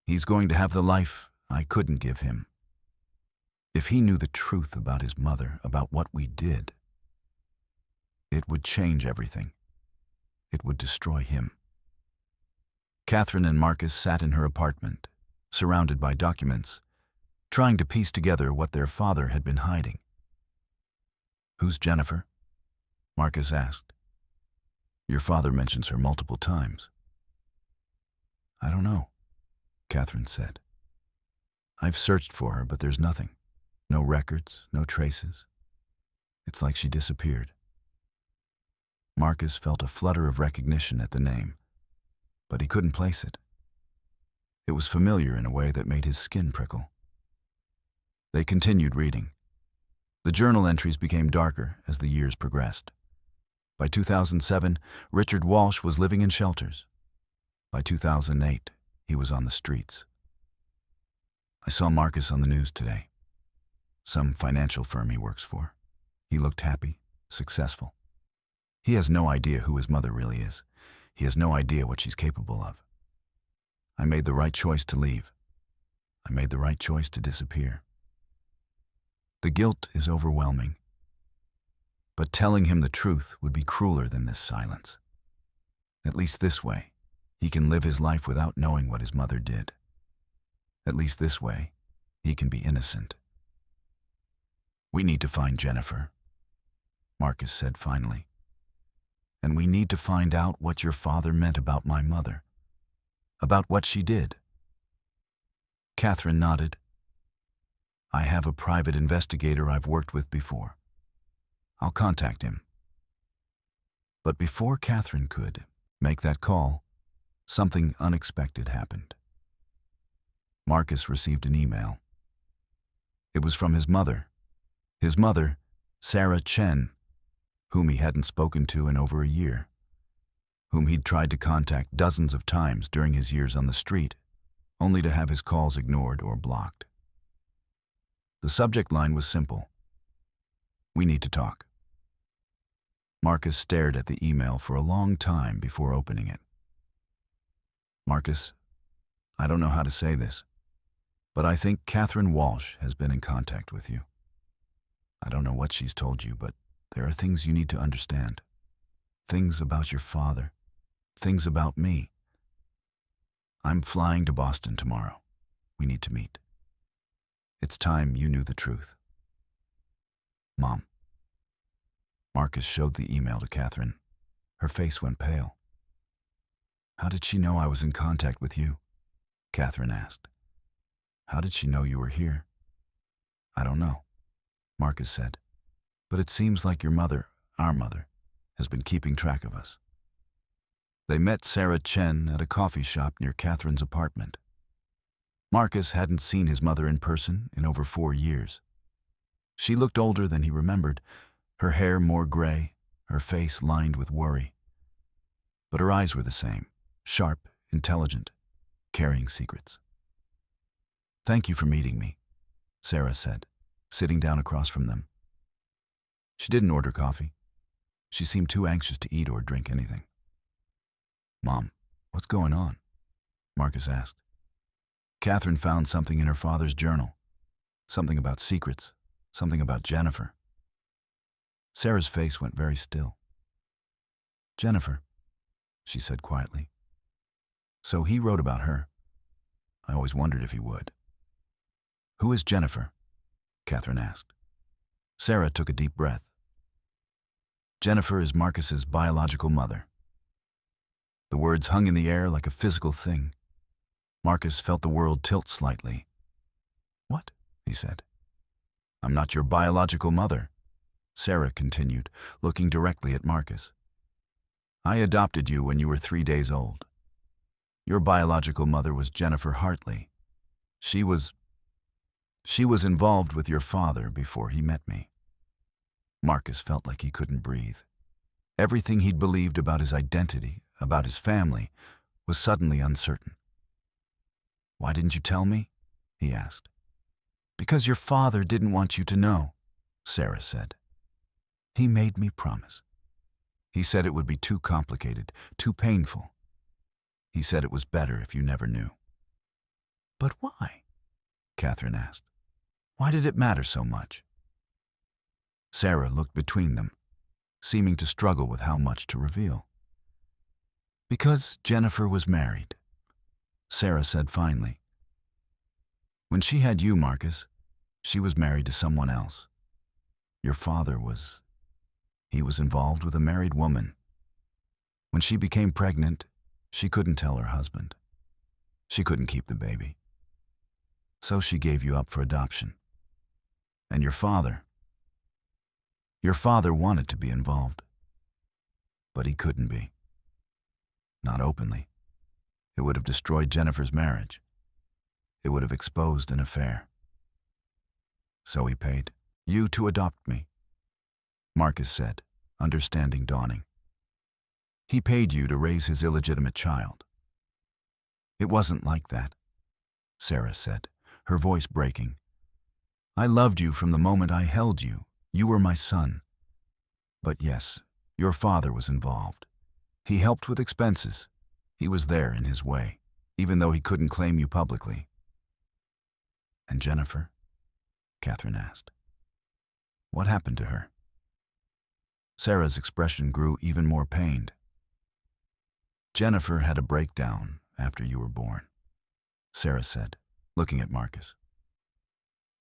He's going to have the life I couldn't give him. If he knew the truth about his mother, about what we did, it would change everything. It would destroy him. Catherine and Marcus sat in her apartment, surrounded by documents, trying to piece together what their father had been hiding. Who's Jennifer? Marcus asked. Your father mentions her multiple times. I don't know, Catherine said. I've searched for her, but there's nothing. No records, no traces. It's like she disappeared. Marcus felt a flutter of recognition at the name, but he couldn't place it. It was familiar in a way that made his skin prickle. They continued reading. The journal entries became darker as the years progressed. By 2007, Richard Walsh was living in shelters. By 2008, he was on the streets. I saw Marcus on the news today. Some financial firm he works for. He looked happy, successful. He has no idea who his mother really is. He has no idea what she's capable of. I made the right choice to leave. I made the right choice to disappear. The guilt is overwhelming. But telling him the truth would be crueler than this silence. At least this way, he can live his life without knowing what his mother did. At least this way, he can be innocent. We need to find Jennifer, Marcus said finally. And we need to find out what your father meant about my mother, about what she did. Catherine nodded. I have a private investigator I've worked with before. I'll contact him. But before Catherine could make that call, something unexpected happened. Marcus received an email. It was from his mother, Sarah Chen, whom he hadn't spoken to in over a year, whom he'd tried to contact dozens of times during his years on the street, only to have his calls ignored or blocked. The subject line was simple: "We need to talk." Marcus stared at the email for a long time before opening it. "Marcus, I don't know how to say this, but I think Catherine Walsh has been in contact with you. I don't know what she's told you, but there are things you need to understand. Things about your father. Things about me. I'm flying to Boston tomorrow. We need to meet. It's time you knew the truth. Mom." Marcus showed the email to Catherine. Her face went pale. "How did she know I was in contact with you?" Catherine asked. "How did she know you were here?" "I don't know," Marcus said. "But it seems like your mother, our mother, has been keeping track of us." They met Sarah Chen at a coffee shop near Catherine's apartment. Marcus hadn't seen his mother in person in over 4 years. She looked older than he remembered, her hair more gray, her face lined with worry. But her eyes were the same, sharp, intelligent, carrying secrets. "Thank you for meeting me," Sarah said, sitting down across from them. She didn't order coffee. She seemed too anxious to eat or drink anything. "Mom, what's going on?" Marcus asked. Catherine found something in her father's journal. Something about secrets. Something about Jennifer. Sarah's face went very still. "Jennifer," she said quietly. "So he wrote about her. I always wondered if he would." "Who is Jennifer?" Catherine asked. Sarah took a deep breath. "Jennifer is Marcus's biological mother." The words hung in the air like a physical thing. Marcus felt the world tilt slightly. "What?" he said. "I'm not your biological mother," Sarah continued, looking directly at Marcus. "I adopted you when you were 3 days old. Your biological mother was Jennifer Hartley. She was involved with your father before he met me." Marcus felt like he couldn't breathe. Everything he'd believed about his identity, about his family, was suddenly uncertain. "Why didn't you tell me?" he asked. "Because your father didn't want you to know," Sarah said. "He made me promise. He said it would be too complicated, too painful. He said it was better if you never knew." "But why?" Catherine asked. "Why did it matter so much?" Sarah looked between them, seeming to struggle with how much to reveal. "Because Jennifer was married," Sarah said finally. "When she had you, Marcus, she was married to someone else. Your father was involved with a married woman. When she became pregnant, she couldn't tell her husband. She couldn't keep the baby. So she gave you up for adoption. And your father wanted to be involved. But he couldn't be. Not openly. It would have destroyed Jennifer's marriage. It would have exposed an affair. So he paid you to adopt me," Marcus said, understanding dawning. "He paid you to raise his illegitimate child." "It wasn't like that," Sarah said, her voice breaking. "I loved you from the moment I held you. You were my son. But yes, your father was involved. He helped with expenses. He was there in his way, even though he couldn't claim you publicly." "And Jennifer?" Catherine asked. "What happened to her?" Sarah's expression grew even more pained. "Jennifer had a breakdown after you were born," Sarah said, looking at Marcus.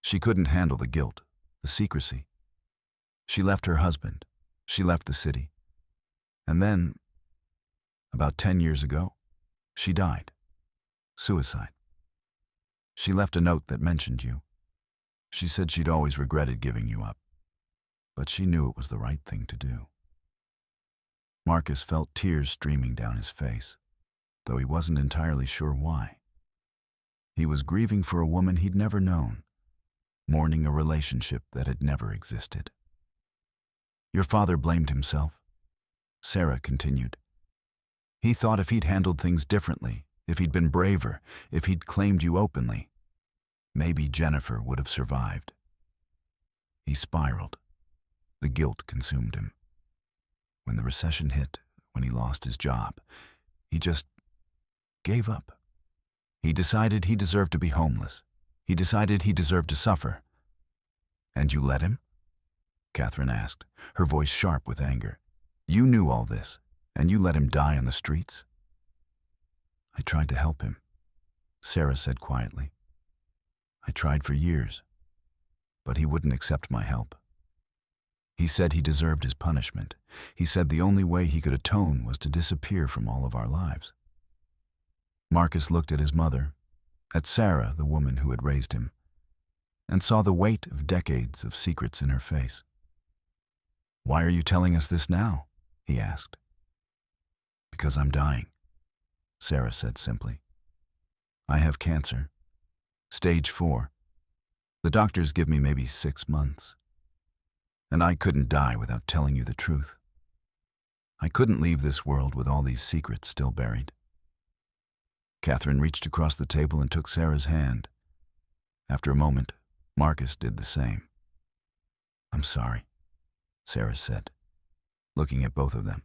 "She couldn't handle the guilt, the secrecy. She left her husband. She left the city. And then, about 10 years ago, she died. Suicide. She left a note that mentioned you. She said she'd always regretted giving you up, but she knew it was the right thing to do." Marcus felt tears streaming down his face, though he wasn't entirely sure why. He was grieving for a woman he'd never known, mourning a relationship that had never existed. "Your father blamed himself," Sarah continued. "He thought if he'd handled things differently, If he'd been braver, if he'd claimed you openly, maybe Jennifer would have survived. He spiraled. The guilt consumed him. When the recession hit, when he lost his job, he just gave up. He decided he deserved to be homeless. He decided he deserved to suffer. And you let him? Catherine asked, her voice sharp with anger. You knew all this, and you let him die on the streets? I tried to help him, Sarah said quietly. I tried for years, but he wouldn't accept my help. He said he deserved his punishment. He said the only way he could atone was to disappear from all of our lives. Marcus looked at his mother, at Sarah, the woman who had raised him, and saw the weight of decades of secrets in her face. Why are you telling us this now? He asked. Because I'm dying, Sarah said simply. I have cancer. Stage 4. The doctors give me maybe 6 months. And I couldn't die without telling you the truth. I couldn't leave this world with all these secrets still buried. Catherine reached across the table and took Sarah's hand. After a moment, Marcus did the same. I'm sorry, Sarah said, looking at both of them.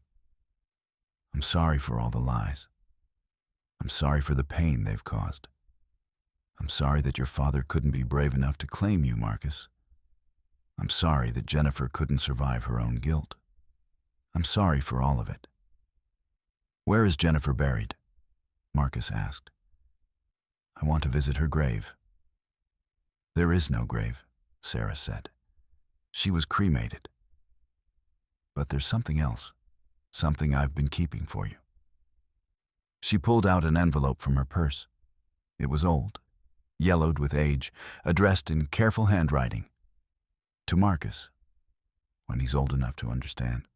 I'm sorry for all the lies. I'm sorry for the pain they've caused. I'm sorry that your father couldn't be brave enough to claim you, Marcus. I'm sorry that Jennifer couldn't survive her own guilt. I'm sorry for all of it. Where is Jennifer buried? Marcus asked. I want to visit her grave. There is no grave, Sarah said. She was cremated. But there's something else, something I've been keeping for you. She pulled out an envelope from her purse. It was old, yellowed with age, addressed in careful handwriting. To Marcus, when he's old enough to understand.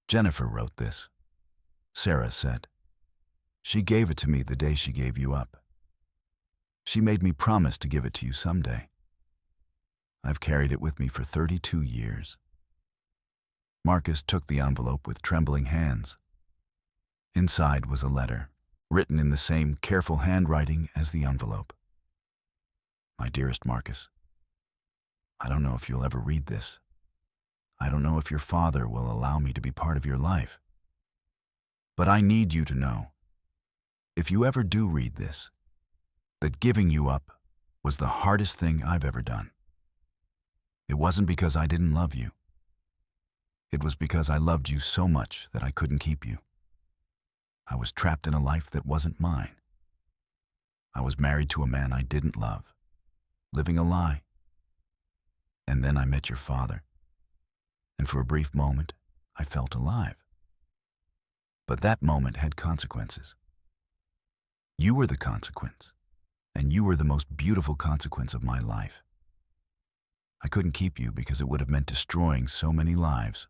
Jennifer wrote this, Sarah said. She gave it to me the day she gave you up. She made me promise to give it to you someday. I've carried it with me for 32 years. Marcus took the envelope with trembling hands. Inside was a letter, written in the same careful handwriting as the envelope. My dearest Marcus, I don't know if you'll ever read this. I don't know if your father will allow me to be part of your life. But I need you to know, if you ever do read this, that giving you up was the hardest thing I've ever done. It wasn't because I didn't love you. It was because I loved you so much that I couldn't keep you. I was trapped in a life that wasn't mine. I was married to a man I didn't love, living a lie. And then I met your father, and for a brief moment, I felt alive. But that moment had consequences. You were the consequence, and you were the most beautiful consequence of my life. I couldn't keep you because it would have meant destroying so many lives.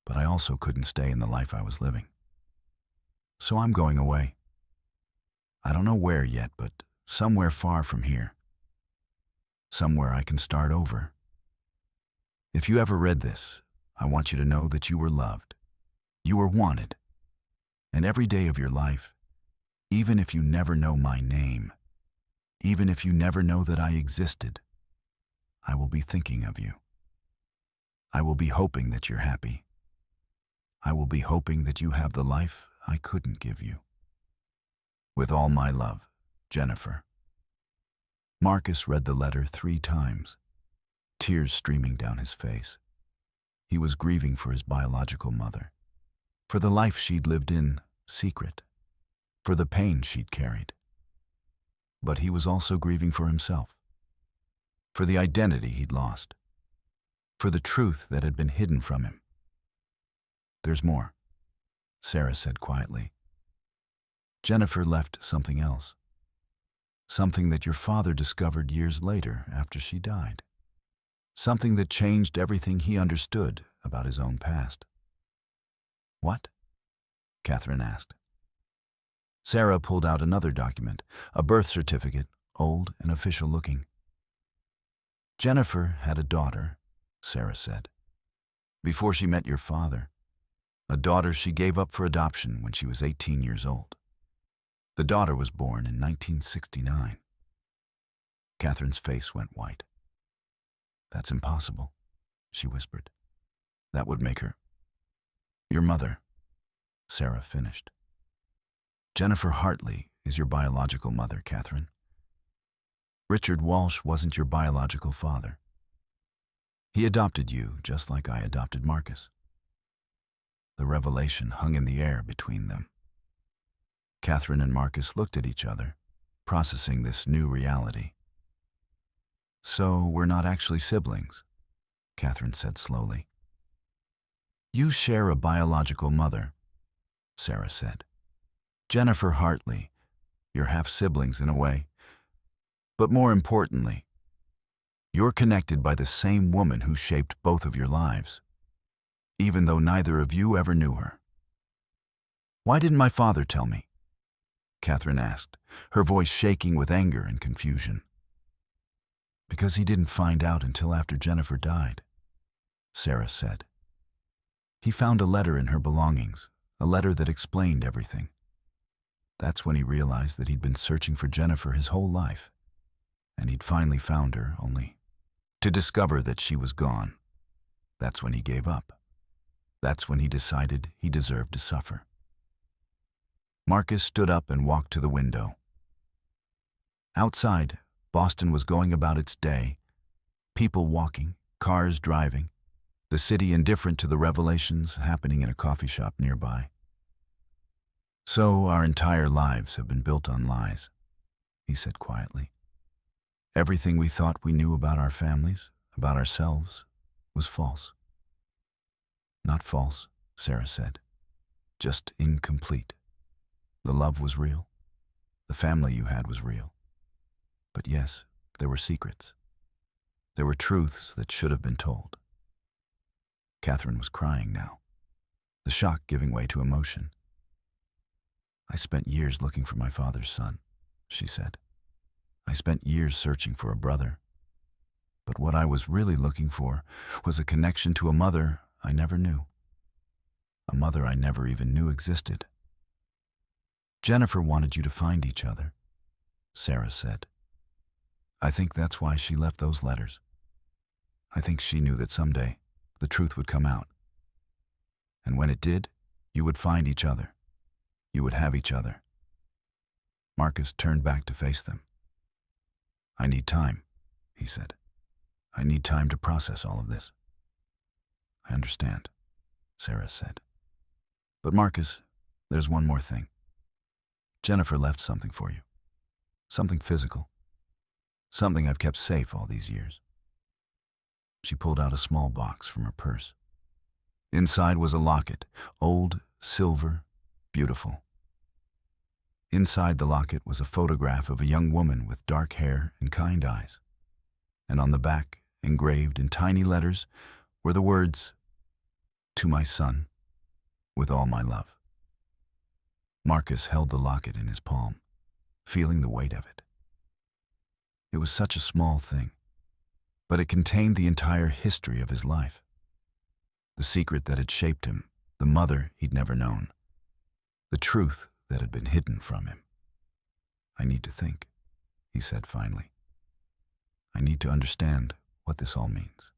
But I also couldn't stay in the life I was living. So I'm going away. I don't know where yet, but somewhere far from here. Somewhere I can start over. If you ever read this, I want you to know that you were loved. You were wanted. And every day of your life, even if you never know my name, even if you never know that I existed, I will be thinking of you. I will be hoping that you're happy. I will be hoping that you have the life I couldn't give you. With all my love, Jennifer. Marcus read the letter 3 times, tears streaming down his face. He was grieving for his biological mother, for the life she'd lived in secret, for the pain she'd carried. But he was also grieving for himself, for the identity he'd lost, for the truth that had been hidden from him. There's more, Sarah said quietly. Jennifer left something else, something that your father discovered years later after she died, something that changed everything he understood about his own past. What? Catherine asked. Sarah pulled out another document, a birth certificate, old and official looking. Jennifer had a daughter, Sarah said, before she met your father, a daughter she gave up for adoption when she was 18 years old. The daughter was born in 1969. Catherine's face went white. That's impossible, she whispered. That would make her your mother, Sarah finished. Jennifer Hartley is your biological mother, Catherine. Richard Walsh wasn't your biological father. He adopted you just like I adopted Marcus. The revelation hung in the air between them. Catherine and Marcus looked at each other, processing this new reality. So we're not actually siblings, Catherine said slowly. You share a biological mother, Sarah said. Jennifer Hartley, you're half-siblings in a way. But more importantly, you're connected by the same woman who shaped both of your lives, even though neither of you ever knew her. Why didn't my father tell me? Catherine asked, her voice shaking with anger and confusion. Because he didn't find out until after Jennifer died, Sarah said. He found a letter in her belongings, a letter that explained everything. That's when he realized that he'd been searching for Jennifer his whole life, and he'd finally found her only to discover that she was gone. That's when he gave up. That's when he decided he deserved to suffer. Marcus stood up and walked to the window. Outside, Boston was going about its day. People walking, cars driving, the city indifferent to the revelations happening in a coffee shop nearby. So our entire lives have been built on lies, he said quietly. Everything we thought we knew about our families, about ourselves, was false. Not false, Sarah said. Just incomplete. The love was real. The family you had was real. But yes, there were secrets. There were truths that should have been told. Catherine was crying now, the shock giving way to emotion. I spent years looking for my father's son, she said. I spent years searching for a brother. But what I was really looking for was a connection to a mother I never knew. A mother I never even knew existed. Jennifer wanted you to find each other, Sarah said. I think that's why she left those letters. I think she knew that someday the truth would come out. And when it did, you would find each other. You would have each other. Marcus turned back to face them. I need time, he said. I need time to process all of this. I understand, Sarah said. But Marcus, there's one more thing. Jennifer left something for you. Something physical. Something I've kept safe all these years. She pulled out a small box from her purse. Inside was a locket, old, silver, beautiful. Inside the locket was a photograph of a young woman with dark hair and kind eyes. And on the back, engraved in tiny letters, were the words, "To my son, with all my love." Marcus held the locket in his palm, feeling the weight of it. It was such a small thing, but it contained the entire history of his life. The secret that had shaped him, the mother he'd never known, the truth that had been hidden from him. I need to think, he said finally. I need to understand what this all means.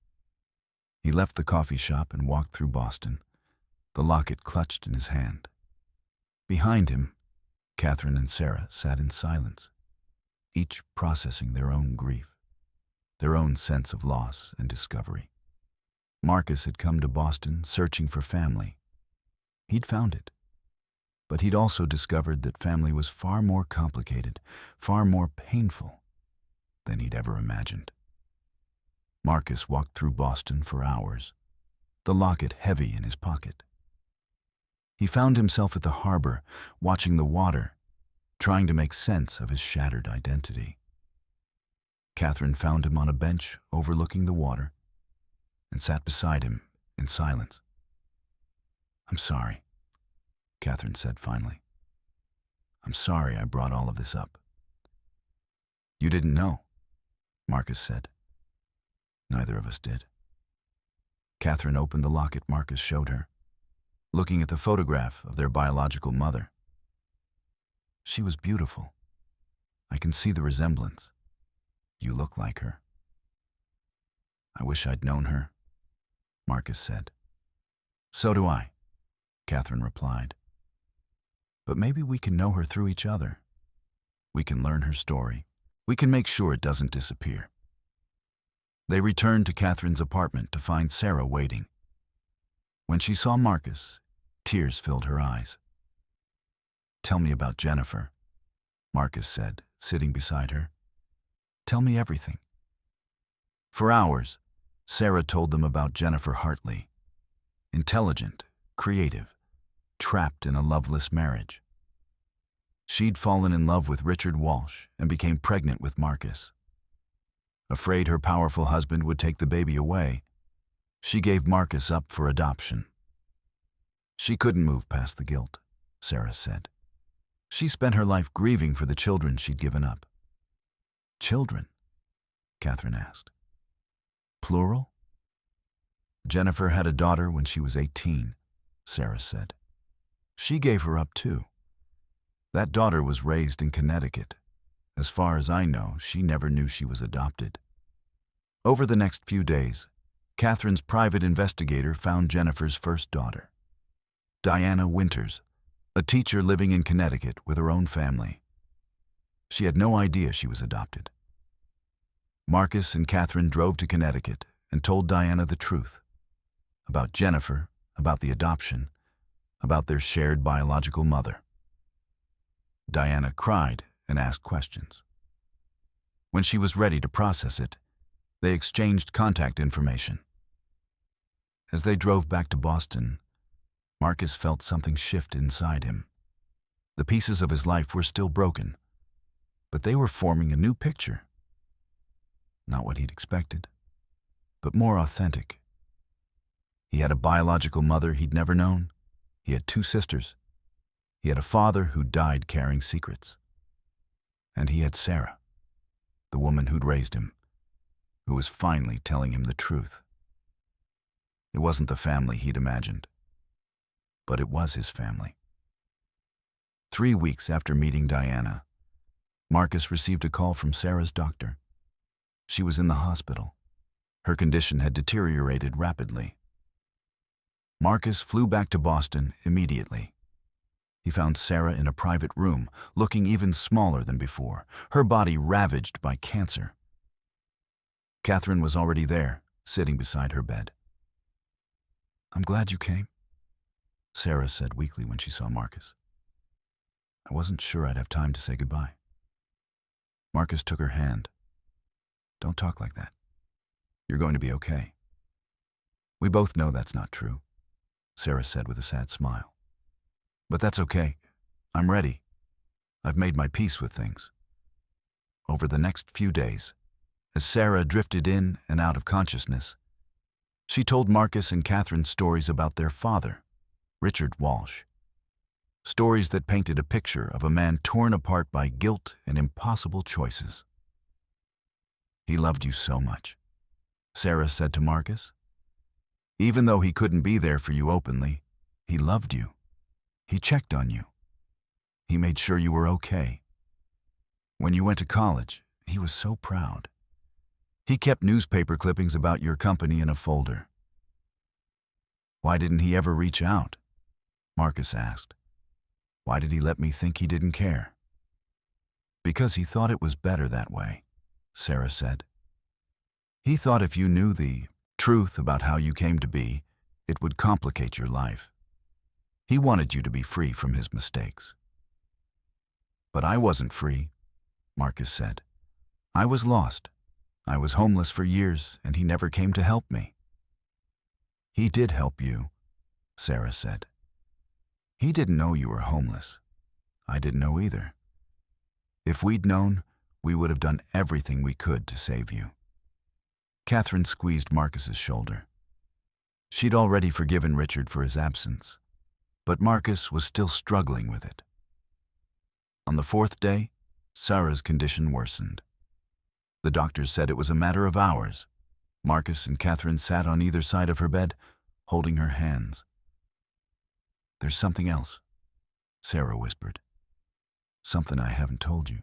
He left the coffee shop and walked through Boston, the locket clutched in his hand. Behind him, Catherine and Sarah sat in silence, each processing their own grief, their own sense of loss and discovery. Marcus had come to Boston searching for family. He'd found it. But he'd also discovered that family was far more complicated, far more painful than he'd ever imagined. Marcus walked through Boston for hours, the locket heavy in his pocket. He found himself at the harbor, watching the water, trying to make sense of his shattered identity. Catherine found him on a bench overlooking the water and sat beside him in silence. I'm sorry, Catherine said finally. I'm sorry I brought all of this up. You didn't know, Marcus said. Neither of us did. Catherine opened the locket Marcus showed her, looking at the photograph of their biological mother. She was beautiful. I can see the resemblance. You look like her. I wish I'd known her, Marcus said. So do I, Catherine replied. But maybe we can know her through each other. We can learn her story. We can make sure it doesn't disappear. They returned to Catherine's apartment to find Sarah waiting. When she saw Marcus, tears filled her eyes. Tell me about Jennifer, Marcus said, sitting beside her. Tell me everything. For hours, Sarah told them about Jennifer Hartley. Intelligent, creative, trapped in a loveless marriage. She'd fallen in love with Richard Walsh and became pregnant with Marcus. Afraid her powerful husband would take the baby away, she gave Marcus up for adoption. She couldn't move past the guilt, Sarah said. She spent her life grieving for the children she'd given up. Children? Catherine asked. Plural? Jennifer had a daughter when she was 18, Sarah said. She gave her up too. That daughter was raised in Connecticut. As far as I know, she never knew she was adopted. Over the next few days, Catherine's private investigator found Jennifer's first daughter, Diana Winters, a teacher living in Connecticut with her own family. She had no idea she was adopted. Marcus and Catherine drove to Connecticut and told Diana the truth about Jennifer, about the adoption, about their shared biological mother. Diana cried and asked questions. When she was ready to process it, they exchanged contact information. As they drove back to Boston, Marcus felt something shift inside him. The pieces of his life were still broken, but they were forming a new picture. Not what he'd expected, but more authentic. He had a biological mother he'd never known. He had 2 sisters. He had a father who died carrying secrets. And he had Sarah, the woman who'd raised him, who was finally telling him the truth. It wasn't the family he'd imagined, but it was his family. 3 weeks after meeting Diana, Marcus received a call from Sarah's doctor. She was in the hospital. Her condition had deteriorated rapidly. Marcus flew back to Boston immediately. He found Sarah in a private room, looking even smaller than before, her body ravaged by cancer. Catherine was already there, sitting beside her bed. I'm glad you came, Sarah said weakly when she saw Marcus. I wasn't sure I'd have time to say goodbye. Marcus took her hand. Don't talk like that. You're going to be okay. We both know that's not true, Sarah said with a sad smile. But that's okay. I'm ready. I've made my peace with things. Over the next few days, as Sarah drifted in and out of consciousness, she told Marcus and Catherine stories about their father, Richard Walsh. Stories that painted a picture of a man torn apart by guilt and impossible choices. He loved you so much, Sarah said to Marcus. Even though he couldn't be there for you openly, he loved you. He checked on you. He made sure you were okay. When you went to college, he was so proud. He kept newspaper clippings about your company in a folder. Why didn't he ever reach out? Marcus asked. Why did he let me think he didn't care? Because he thought it was better that way, Sarah said. He thought if you knew the truth about how you came to be, it would complicate your life. He wanted you to be free from his mistakes. But I wasn't free, Marcus said. I was lost. I was homeless for years, and he never came to help me. He did help you, Sarah said. He didn't know you were homeless. I didn't know either. If we'd known, we would have done everything we could to save you. Catherine squeezed Marcus's shoulder. She'd already forgiven Richard for his absence, but Marcus was still struggling with it. On the 4th day, Sarah's condition worsened. The doctors said it was a matter of hours. Marcus and Catherine sat on either side of her bed, holding her hands. There's something else, Sarah whispered. Something I haven't told you.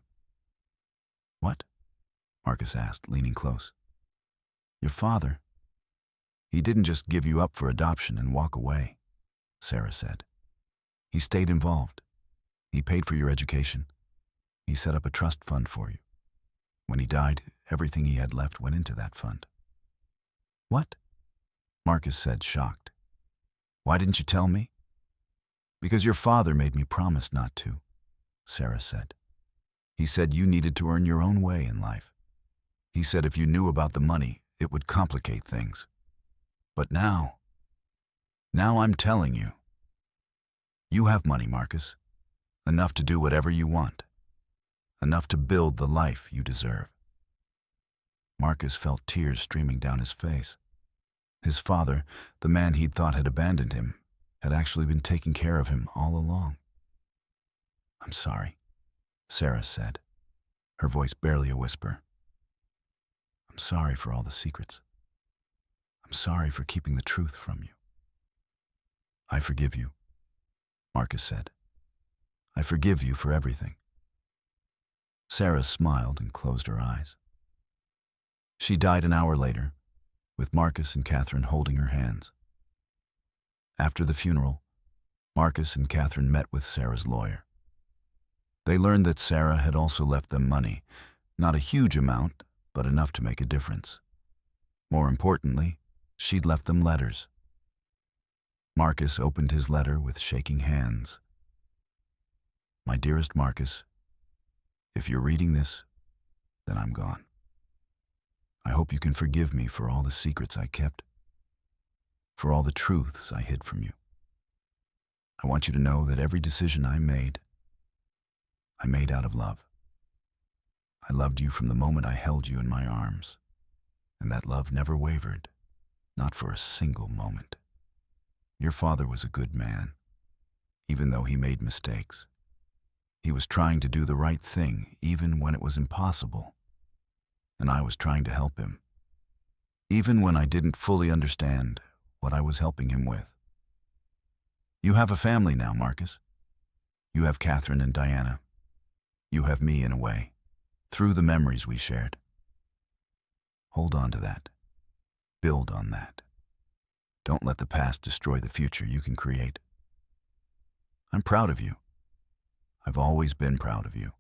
What? Marcus asked, leaning close. Your father. He didn't just give you up for adoption and walk away, Sarah said. He stayed involved. He paid for your education. He set up a trust fund for you. When he died, everything he had left went into that fund. What? Marcus said, shocked. Why didn't you tell me? Because your father made me promise not to, Sarah said. He said you needed to earn your own way in life. He said if you knew about the money, it would complicate things. But now I'm telling you. You have money, Marcus. Enough to do whatever you want. Enough to build the life you deserve. Marcus felt tears streaming down his face. His father, the man he'd thought had abandoned him, had actually been taking care of him all along. I'm sorry, Sarah said, her voice barely a whisper. I'm sorry for all the secrets. I'm sorry for keeping the truth from you. I forgive you, Marcus said. I forgive you for everything. Sarah smiled and closed her eyes. She died an hour later, with Marcus and Catherine holding her hands. After the funeral, Marcus and Catherine met with Sarah's lawyer. They learned that Sarah had also left them money, not a huge amount, but enough to make a difference. More importantly, she'd left them letters. Marcus opened his letter with shaking hands. My dearest Marcus, if you're reading this, then I'm gone. I hope you can forgive me for all the secrets I kept, for all the truths I hid from you. I want you to know that every decision I made out of love. I loved you from the moment I held you in my arms, and that love never wavered, not for a single moment. Your father was a good man, even though he made mistakes. He was trying to do the right thing, even when it was impossible. And I was trying to help him, even when I didn't fully understand what I was helping him with. You have a family now, Marcus. You have Catherine and Diana. You have me in a way, through the memories we shared. Hold on to that. Build on that. Don't let the past destroy the future you can create. I'm proud of you. I've always been proud of you.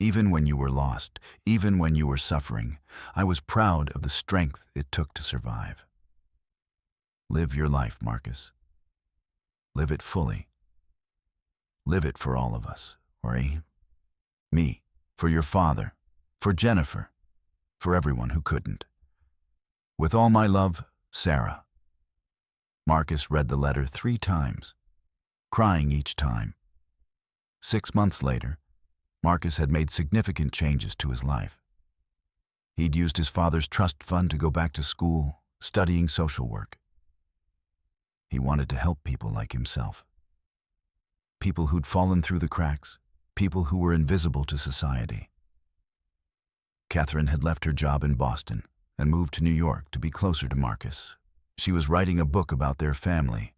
Even when you were lost, even when you were suffering, I was proud of the strength it took to survive. Live your life, Marcus. Live it fully. Live it for all of us, or me, for your father, for Jennifer, for everyone who couldn't. With all my love, Sarah. Marcus read the letter 3 times, crying each time. 6 months later, Marcus had made significant changes to his life. He'd used his father's trust fund to go back to school, studying social work. He wanted to help people like himself. People who'd fallen through the cracks, people who were invisible to society. Catherine had left her job in Boston and moved to New York to be closer to Marcus. She was writing a book about their family,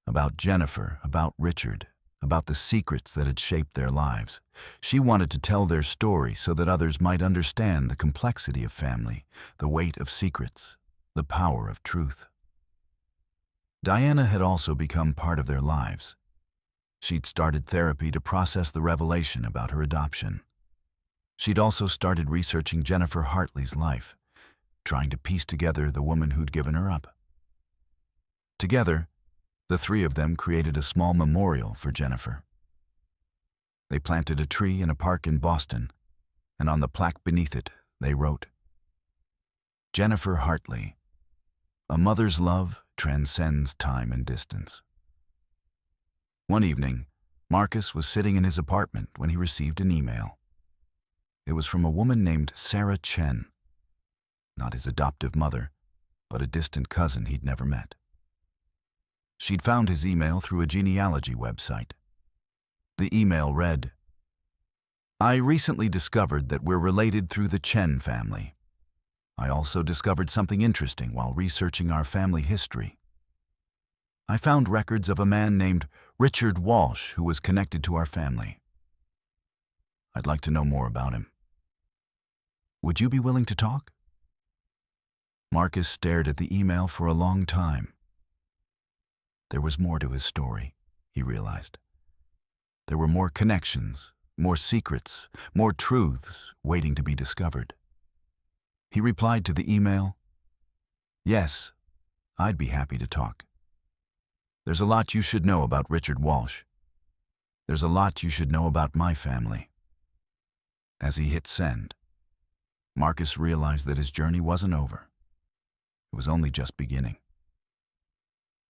about Jennifer, about Richard, about the secrets that had shaped their lives. She wanted to tell their story so that others might understand the complexity of family, the weight of secrets, the power of truth. Diana had also become part of their lives. She'd started therapy to process the revelation about her adoption. She'd also started researching Jennifer Hartley's life, trying to piece together the woman who'd given her up. Together, the 3 of them created a small memorial for Jennifer. They planted a tree in a park in Boston, and on the plaque beneath it, they wrote, Jennifer Hartley, a mother's love transcends time and distance. One evening, Marcus was sitting in his apartment when he received an email. It was from a woman named Sarah Chen, not his adoptive mother, but a distant cousin he'd never met. She'd found his email through a genealogy website. The email read, I recently discovered that we're related through the Chen family. I also discovered something interesting while researching our family history. I found records of a man named Richard Walsh who was connected to our family. I'd like to know more about him. Would you be willing to talk? Marcus stared at the email for a long time. There was more to his story, he realized. There were more connections, more secrets, more truths waiting to be discovered. He replied to the email, "Yes, I'd be happy to talk. There's a lot you should know about Richard Walsh. There's a lot you should know about my family." As he hit send, Marcus realized that his journey wasn't over. It was only just beginning.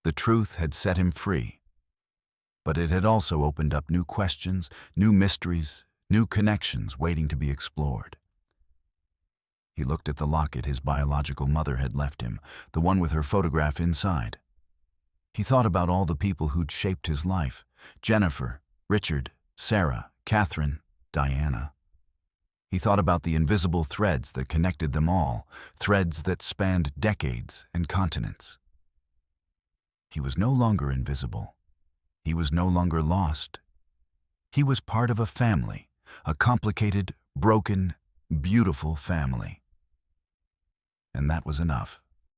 The truth had set him free, but it had also opened up new questions, new mysteries, new connections waiting to be explored. He looked at the locket his biological mother had left him, the one with her photograph inside. He thought about all the people who'd shaped his life: Jennifer, Richard, Sarah, Catherine, Diana. He thought about the invisible threads that connected them all, threads that spanned decades and continents. He was no longer invisible. He was no longer lost. He was part of a family, a complicated, broken, beautiful family. And that was enough.